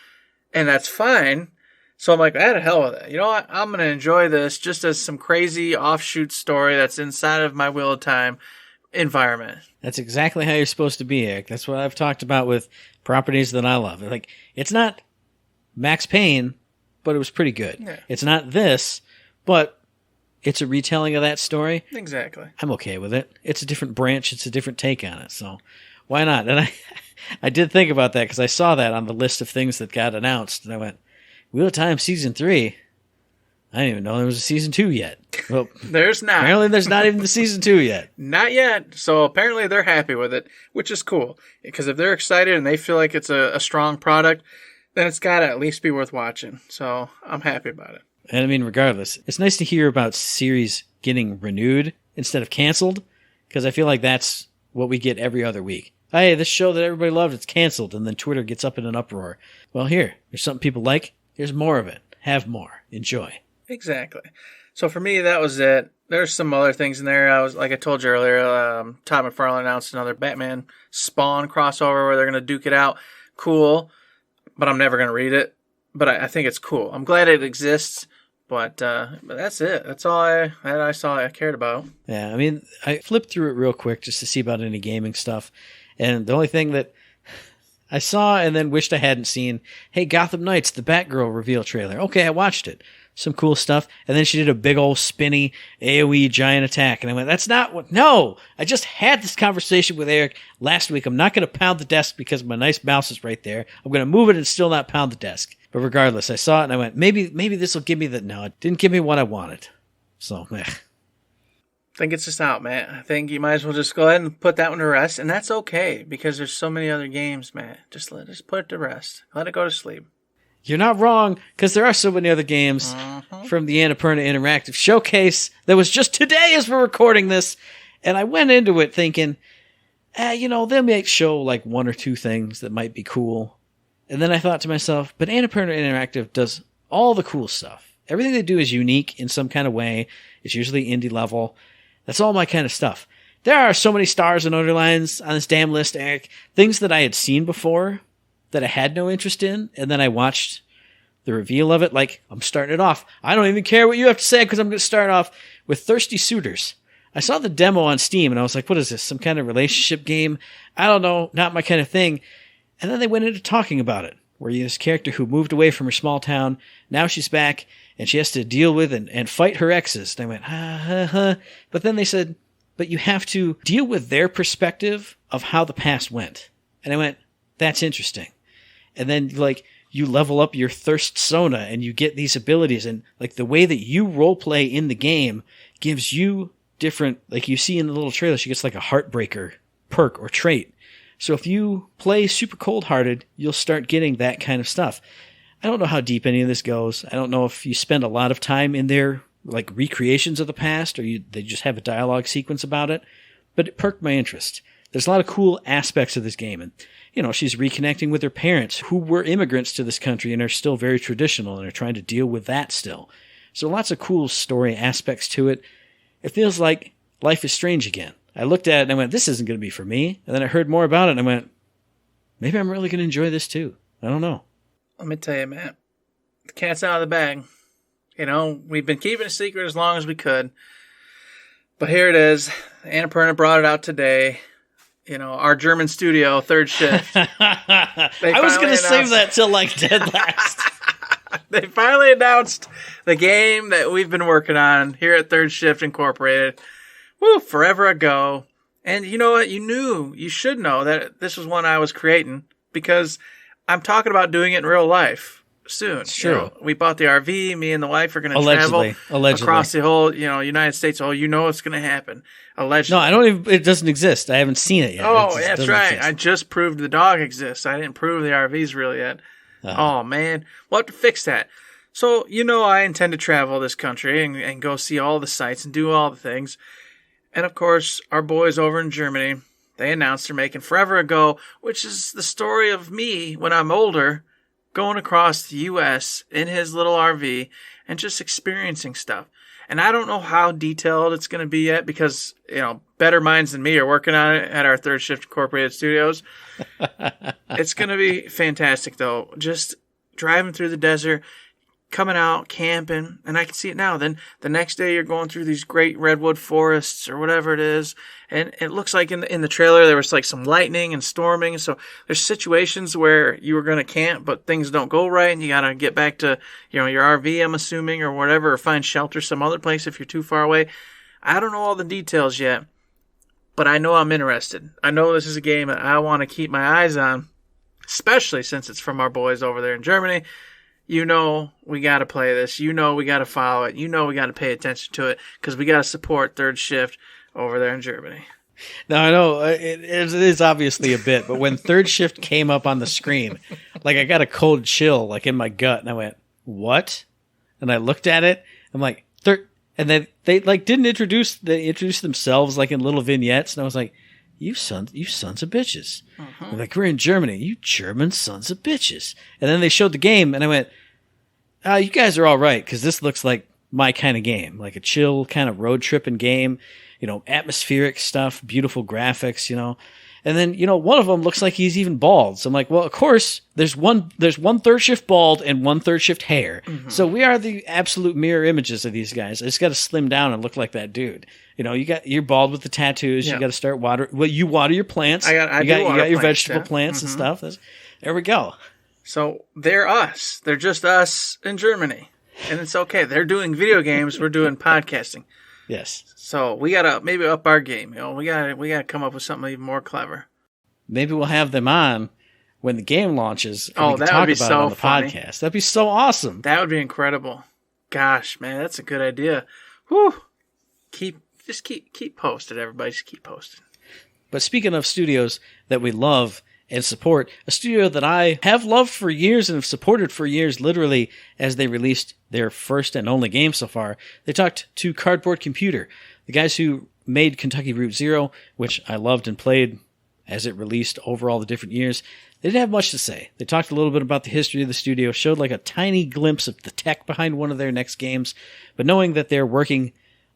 and that's fine. So I'm like, I had a hell with it. You know what? I'm going to enjoy this just as some crazy offshoot story that's inside of my Wheel of Time environment. That's exactly how you're supposed to be, Eric. That's what I've talked about with properties that I love. Like, it's not Max Payne, but it was pretty good. Yeah. It's not this, but it's a retelling of that story. Exactly. I'm okay with it. It's a different branch. It's a different take on it. So why not? And I did think about that because I saw that on the list of things that got announced. And I went, Wheel of Time Season 3? I didn't even know there was a Season 2 yet. Well, there's not. Apparently there's not even the Season 2 yet. Not yet. So apparently they're happy with it, which is cool. Because if they're excited and they feel like it's a strong product, then it's got to at least be worth watching. So I'm happy about it. And I mean, regardless, it's nice to hear about series getting renewed instead of canceled, because I feel like that's what we get every other week. Hey, this show that everybody loved, it's canceled. And then Twitter gets up in an uproar. Well, here's something people like. Here's more of it. Have more. Enjoy. Exactly. So for me, that was it. There's some other things in there. Like I told you earlier, Todd McFarlane announced another Batman Spawn crossover where they're going to duke it out. Cool. But I'm never going to read it. But I think it's cool. I'm glad it exists. But that's it. That's all I saw I cared about. Yeah, I mean, I flipped through it real quick just to see about any gaming stuff. And the only thing that I saw and then wished I hadn't seen, hey, Gotham Knights, the Batgirl reveal trailer. Okay, I watched it. Some cool stuff. And then she did a big old spinny AoE giant attack. And I went, that's not what... No! I just had this conversation with Eric last week. I'm not going to pound the desk because my nice mouse is right there. I'm going to move it and still not pound the desk. But regardless, I saw it and I went, maybe this will give me the... No, it didn't give me what I wanted. So, I think it's just out, Matt. I think you might as well just go ahead and put that one to rest. And that's okay because there's so many other games, Matt. Just put it to rest. Let it go to sleep. You're not wrong, because there are so many other games from the Annapurna Interactive Showcase that was just today as we're recording this, and I went into it thinking, they might show like one or two things that might be cool. And then I thought to myself, but Annapurna Interactive does all the cool stuff. Everything they do is unique in some kind of way. It's usually indie level. That's all my kind of stuff. There are so many stars and underlines on this damn list, Eric. Things that I had seen before that I had no interest in, and then I watched the reveal of it. Like, I'm starting it off. I don't even care what you have to say because I'm going to start off with Thirsty Suitors. I saw the demo on Steam, and I was like, what is this, some kind of relationship game? I don't know, not my kind of thing. And then they went into talking about it, where you this character who moved away from her small town, now she's back, and she has to deal with and fight her exes. And I went, But then they said, but you have to deal with their perspective of how the past went. And I went, that's interesting. And then, like, you level up your thirst sona and you get these abilities. And, like, the way that you roleplay in the game gives you different, like you see in the little trailer, she gets like a heartbreaker perk or trait. So if you play super cold-hearted, you'll start getting that kind of stuff. I don't know how deep any of this goes. I don't know if you spend a lot of time in their, like, recreations of the past or they just have a dialogue sequence about it. But it perked my interest. There's a lot of cool aspects of this game. And, she's reconnecting with her parents who were immigrants to this country and are still very traditional and are trying to deal with that still. So lots of cool story aspects to it. It feels like Life is Strange again. I looked at it and I went, this isn't going to be for me. And then I heard more about it and I went, maybe I'm really going to enjoy this too. I don't know. Let me tell you, Matt, the cat's out of the bag. We've been keeping a secret as long as we could. But here it is. Annapurna brought it out today. Our German studio, Third Shift. I was going to save that till like dead last. They finally announced the game that we've been working on here at Third Shift Incorporated. Forever ago. And you know what? You should know that this was one I was creating because I'm talking about doing it in real life soon. Sure. We bought the RV. Me and the wife are going to travel across the whole, United States. Oh, it's going to happen. Allegedly. No, I don't even, it doesn't exist. I haven't seen it yet. Oh, that's right. Exist. I just proved the dog exists. I didn't prove the RV's real yet. Oh, man. We'll have to fix that. So, I intend to travel this country and go see all the sites and do all the things. And, of course, our boys over in Germany, they announced they're making Forever Ago, which is the story of me when I'm older, going across the U.S. in his little RV and just experiencing stuff. And I don't know how detailed it's going to be yet because, better minds than me are working on it at our Third Shift Incorporated studios. It's going to be fantastic, though. Just driving through the desert, coming out, camping, and I can see it now. Then the next day you're going through these great redwood forests or whatever it is, and it looks like in the trailer there was like some lightning and storming. So there's situations where you were going to camp, but things don't go right, and you got to get back to your RV, I'm assuming, or whatever, or find shelter some other place if you're too far away. I don't know all the details yet, but I know I'm interested. I know this is a game that I want to keep my eyes on, especially since it's from our boys over there in Germany. We got to play this. We got to follow it. We got to pay attention to it because we got to support Third Shift over there in Germany. Now, I know it is obviously a bit, but when Third Shift came up on the screen, like I got a cold chill like in my gut and I went, what? And I looked at it. I'm like, and then they like didn't introduce themselves like in little vignettes. And I was like, you sons of bitches. They're like, we're in Germany. You German sons of bitches. And then they showed the game, and I went, you guys are all right, because this looks like my kind of game, like a chill kind of road tripping game, atmospheric stuff, beautiful graphics, And then, one of them looks like he's even bald. So I'm like, well, of course, there's one third shift bald and one third shift hair. So we are the absolute mirror images of these guys. I just got to slim down and look like that dude. You're bald with the tattoos. Yeah. You got to start water. Well, you water your plants. You got your vegetable plants and stuff. There we go. So they're us. They're just us in Germany. And it's okay. They're doing video games. We're doing podcasting. Yes. So we gotta maybe up our game. We gotta come up with something even more clever. Maybe we'll have them on when the game launches. And we can talk about it on the funny podcast. That'd be so awesome. That would be incredible. Gosh, man, that's a good idea. Whew. Keep posted, everybody. Just keep posted. But speaking of studios that we love and support, a studio that I have loved for years and have supported for years, literally, as they released their first and only game so far. They talked to Cardboard Computer, the guys who made Kentucky Route Zero, which I loved and played as it released over all the different years. They didn't have much to say. They talked a little bit about the history of the studio, showed like a tiny glimpse of the tech behind one of their next games, but knowing that they're working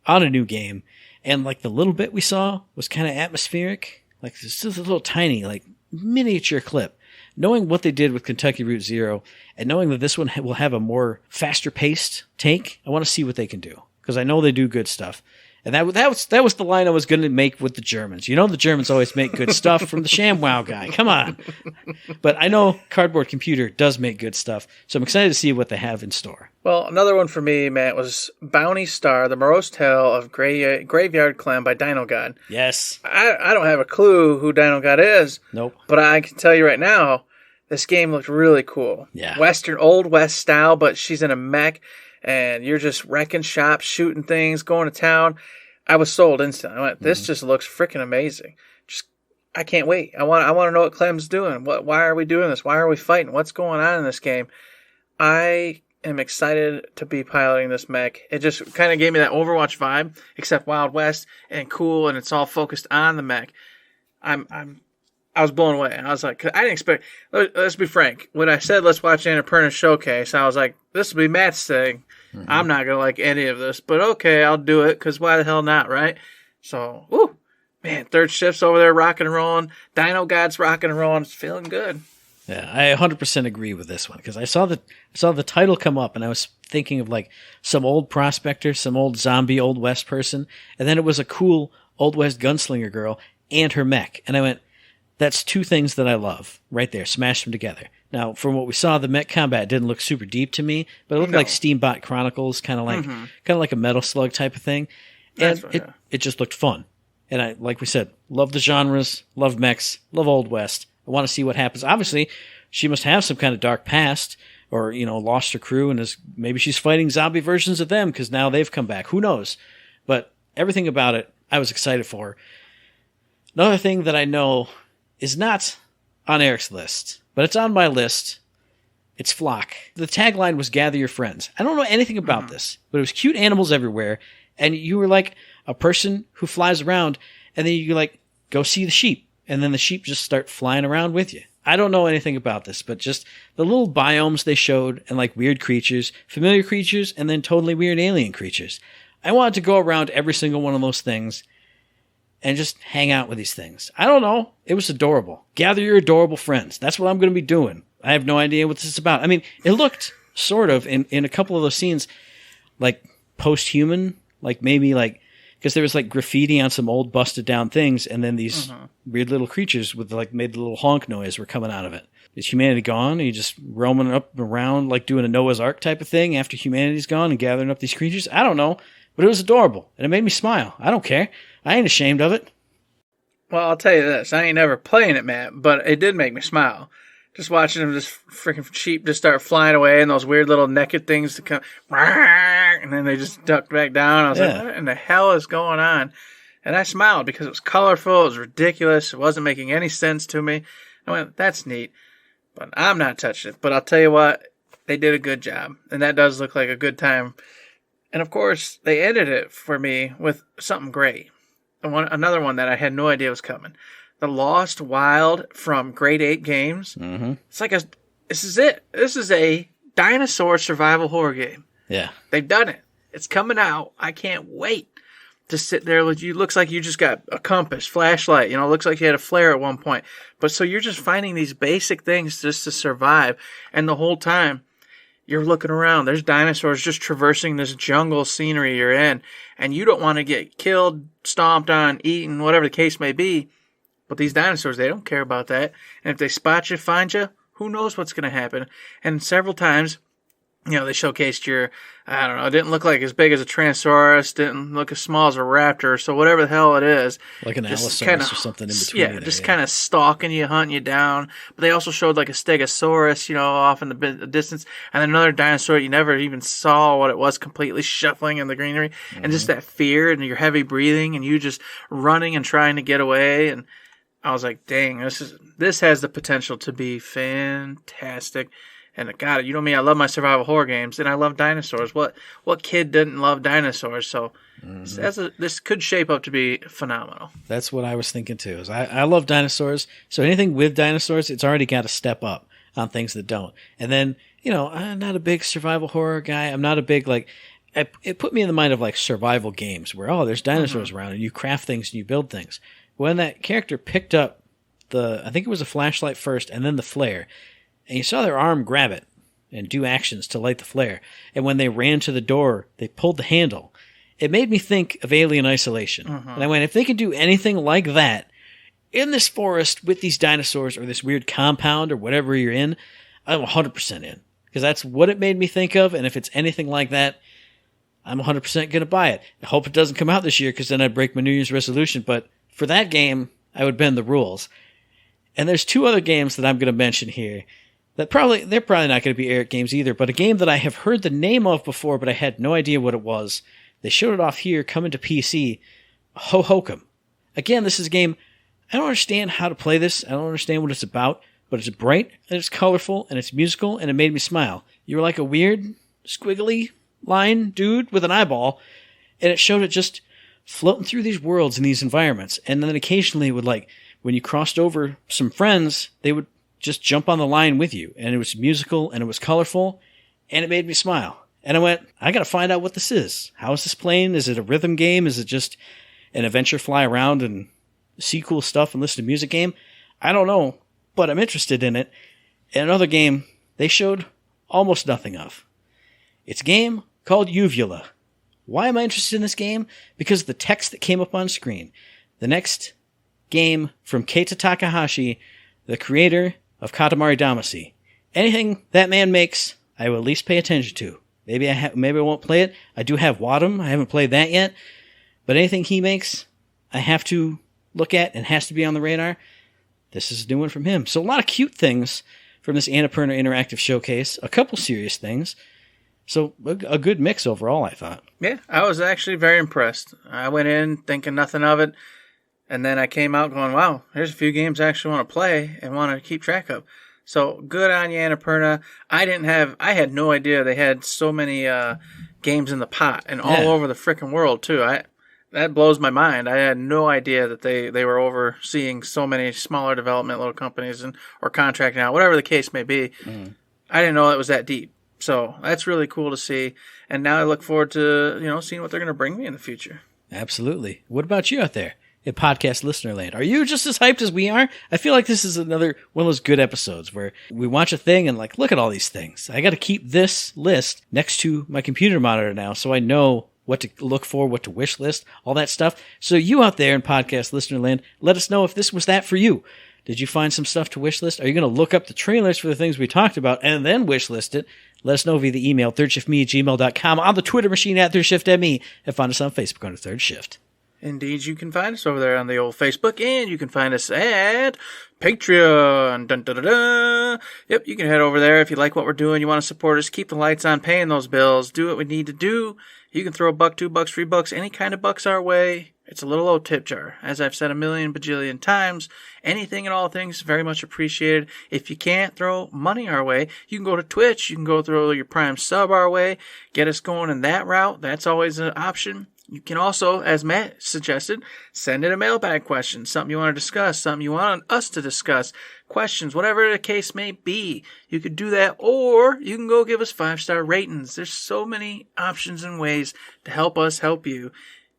on a new game, and like the little bit we saw was kind of atmospheric, like it's just a little tiny, like miniature clip. Knowing what they did with Kentucky Route Zero and knowing that this one will have a more faster paced take, I want to see what they can do, because I know they do good stuff. And that was the line I was going to make with the Germans. The Germans always make good stuff from the ShamWow guy. Come on. But I know Cardboard Computer does make good stuff, so I'm excited to see what they have in store. Well, another one for me, Matt, was Bounty Star, The Morose Tale of Graveyard Clan by Dino God. Yes. I don't have a clue who Dino God is. Nope. But I can tell you right now, this game looked really cool. Yeah. Old West style, but she's in a mech, and you're just wrecking shops, shooting things, going to town. I was sold instantly. I went, this just looks freaking amazing. I can't wait. I want to know what Clem's doing. Why are we doing this? Why are we fighting? What's going on in this game? I am excited to be piloting this mech. It just kind of gave me that Overwatch vibe, except Wild West and cool, and it's all focused on the mech. I was blown away. I was like, I didn't expect. Let's be frank. When I said let's watch Annapurna Showcase, I was like, this will be Matt's thing. I'm not gonna like any of this, but okay, I'll do it, because why the hell not, right? So, woo, man, third shift's over there rocking and rolling. Dino God's rocking and rolling. It's feeling good. Yeah, I 100% agree with this one, because I saw the title come up, and I was thinking of like some old prospector, some old zombie Old West person, and then it was a cool Old West gunslinger girl and her mech, and I went, that's two things that I love right there. Smash them together. Now, from what we saw, the mech combat didn't look super deep to me, but it looked like Steambot Chronicles, kind of like a Metal Slug type of thing, and it just looked fun. And I, like we said, love the genres, love mechs, love Old West. I want to see what happens. Obviously, she must have some kind of dark past, or lost her crew, and maybe she's fighting zombie versions of them because now they've come back. Who knows? But everything about it, I was excited for. Another thing that I know is not on Eric's list, but it's on my list. It's Flock. The tagline was "Gather your friends." I don't know anything about this, but it was cute animals everywhere, and you were like a person who flies around, and then you like go see the sheep, and then the sheep just start flying around with you. I don't know anything about this, but just the little biomes they showed, and like weird creatures, familiar creatures, and then totally weird alien creatures. I wanted to go around every single one of those things and just hang out with these things. I don't know. It was adorable. Gather your adorable friends. That's what I'm going to be doing. I have no idea what this is about. I mean, it looked sort of in a couple of those scenes like post-human, like maybe like, because there was like graffiti on some old busted down things, and then these weird little creatures with like made the little honk noise were coming out of it. Is humanity gone? Are you just roaming up and around like doing a Noah's Ark type of thing after humanity's gone and gathering up these creatures? I don't know. But it was adorable, and it made me smile. I don't care. I ain't ashamed of it. Well, I'll tell you this. I ain't never playing it, Matt, but it did make me smile. Just watching them just freaking sheep just start flying away, and those weird little naked things to come, and then they just ducked back down. I was like, what in the hell is going on? And I smiled because it was colorful, it was ridiculous, it wasn't making any sense to me. I went, that's neat, but I'm not touching it. But I'll tell you what, they did a good job, and that does look like a good time. And of course, they ended it for me with something great. another one that I had no idea was coming. The Lost Wild from Great Ape Games. Mm-hmm. It's like this is it. This is a dinosaur survival horror game. Yeah. They've done it. It's coming out. I can't wait to sit there. Looks like you just got a compass, flashlight. Looks like you had a flare at one point. But so you're just finding these basic things just to survive. And the whole time you're looking around. There's dinosaurs just traversing this jungle scenery you're in. And you don't want to get killed, stomped on, eaten, whatever the case may be. But these dinosaurs, they don't care about that. And if they spot you, find you, who knows what's going to happen. And several times, they showcased it didn't look like as big as a Tyrannosaurus, didn't look as small as a raptor, so whatever the hell it is. Like an Allosaurus or something in between. Yeah, just kind of stalking you, hunting you down. But they also showed like a Stegosaurus, off in the distance, and then another dinosaur you never even saw what it was, completely shuffling in the greenery. Mm-hmm. And just that fear and your heavy breathing and you just running and trying to get away. And I was like, dang, this has the potential to be fantastic. And God, you know me, I love my survival horror games, and I love dinosaurs. What kid didn't love dinosaurs? So this could shape up to be phenomenal. That's what I was thinking too. Is I love dinosaurs, so anything with dinosaurs, it's already got to step up on things that don't. And then I'm not a big survival horror guy. I'm not a big it put me in the mind of like survival games where there's dinosaurs around and you craft things and you build things. When that character picked up I think it was a flashlight first and then the flare. And you saw their arm grab it and do actions to light the flare. And when they ran to the door, they pulled the handle. It made me think of Alien Isolation. Mm-hmm. And I went, if they can do anything like that in this forest with these dinosaurs or this weird compound or whatever you're in, I'm 100% in. Because that's what it made me think of. And if it's anything like that, I'm 100% going to buy it. I hope it doesn't come out this year because then I'd break my New Year's resolution. But for that game, I would bend the rules. And there's two other games that I'm going to mention here. They're probably not going to be Eric games either, but a game that I have heard the name of before, but I had no idea what it was. They showed it off here, coming to PC. Hohokum. Again, this is a game, I don't understand how to play this. I don't understand what it's about, but it's bright, and it's colorful, and it's musical, and it made me smile. You were like a weird, squiggly line dude with an eyeball, and it showed it just floating through these worlds and these environments, and then occasionally it would when you crossed over some friends, they would just jump on the line with you. And it was musical and it was colorful and it made me smile. And I went, I got to find out what this is. How is this playing? Is it a rhythm game? Is it just an adventure fly around and see cool stuff and listen to music game? I don't know, but I'm interested in it. And another game they showed almost nothing of. It's a game called Uvula. Why am I interested in this game? Because of the text that came up on screen. The next game from Keita Takahashi, the creator of Katamari Damacy. Anything that man makes, I will at least pay attention to. Maybe I won't play it. I do have Wadum. I haven't played that yet. But anything he makes, I have to look at and has to be on the radar. This is a new one from him. So a lot of cute things from this Annapurna Interactive Showcase. A couple serious things. So a good mix overall, I thought. Yeah, I was actually very impressed. I went in thinking nothing of it. And then I came out going, wow, there's a few games I actually want to play and want to keep track of. So good on you, Annapurna. I had no idea they had so many games in the pot and all over the freaking world too. That blows my mind. I had no idea that they were overseeing so many smaller development little companies or contracting out, whatever the case may be. Mm. I didn't know it was that deep. So that's really cool to see. And now I look forward to, seeing what they're going to bring me in the future. Absolutely. What about you out there in podcast listener land? Are you just as hyped as we are? I feel like this is another one of those good episodes where we watch a thing and look at all these things. I got to keep this list next to my computer monitor now so I know what to look for, what to wish list, all that stuff. So you out there in podcast listener land, let us know if this was that for you. Did you find some stuff to wish list? Are you going to look up the trailers for the things we talked about and then wish list it? Let us know via the email, thirdshiftme@gmail.com, on the Twitter machine @ThirdShiftME, and find us on Facebook under Third Shift. Indeed, you can find us over there on the old Facebook, and you can find us at Patreon. Dun, dun, dun, dun. Yep, you can head over there if you like what we're doing, you want to support us, keep the lights on, paying those bills, do what we need to do. You can throw $1, $2, $3, any kind of bucks our way. It's a little old tip jar. As I've said a million bajillion times, anything and all things very much appreciated. If you can't throw money our way, you can go to Twitch. You can go throw your Prime sub our way. Get us going in that route. That's always an option. You can also, as Matt suggested, send in a mailbag question, something you want to discuss, something you want us to discuss, questions, whatever the case may be. You could do that, or you can go give us 5-star ratings. There's so many options and ways to help us help you,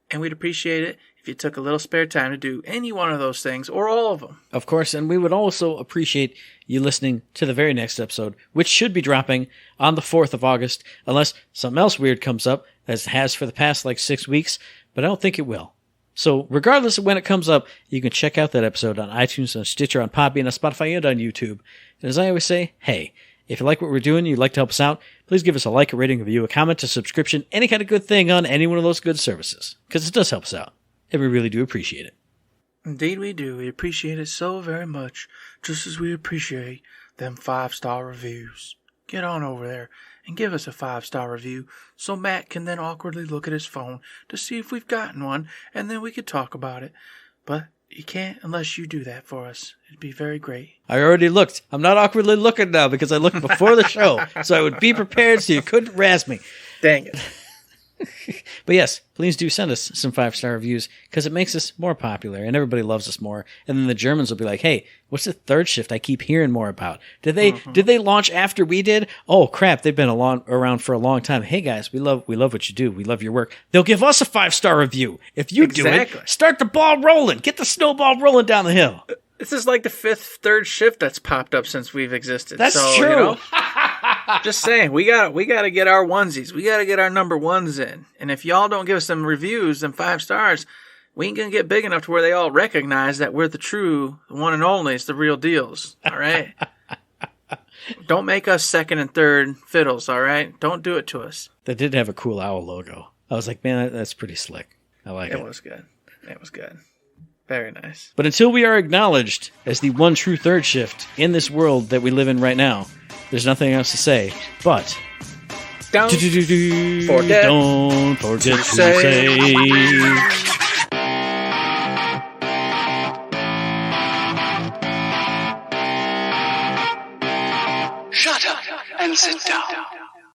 and we'd appreciate it if you took a little spare time to do any one of those things, or all of them. Of course, and we would also appreciate you listening to the very next episode, which should be dropping on the 4th of August, unless something else weird comes up, as it has for the past 6 weeks, but I don't think it will. So regardless of when it comes up, you can check out that episode on iTunes, on Stitcher, on Podbean, on Spotify, and on YouTube. And as I always say, hey, if you like what we're doing, you'd like to help us out, please give us a like, a rating, a review, a comment, a subscription, any kind of good thing on any one of those good services, because it does help us out, and we really do appreciate it. Indeed we do. We appreciate it so very much, just as we appreciate them 5-star reviews. Get on over there and give us a 5-star review so Matt can then awkwardly look at his phone to see if we've gotten one, and then we could talk about it. But you can't unless you do that for us. It'd be very great. I already looked. I'm not awkwardly looking now because I looked before the show, so I would be prepared so you couldn't razz me. Dang it. But yes, please do send us some 5-star reviews because it makes us more popular and everybody loves us more. And then the Germans will be like, hey, what's the third shift I keep hearing more about? Did they launch after we did? Oh, crap, they've been around for a long time. Hey, guys, we love what you do. We love your work. They'll give us a 5-star review. If you do it, start the ball rolling. Get the snowball rolling down the hill. This is like the 5th third shift that's popped up since we've existed. That's true. You know, just saying, we got to get our onesies. We got to get our number ones in. And if y'all don't give us some reviews and 5 stars, we ain't going to get big enough to where they all recognize that we're the true, the one and only. It's the real deals. All right? Don't make us second and third fiddles. All right? Don't do it to us. They did have a cool owl logo. I was like, man, that's pretty slick. I like it. It was good. It was good. Very nice. But until we are acknowledged as the one true third shift in this world that we live in right now, there's nothing else to say. But don't forget to say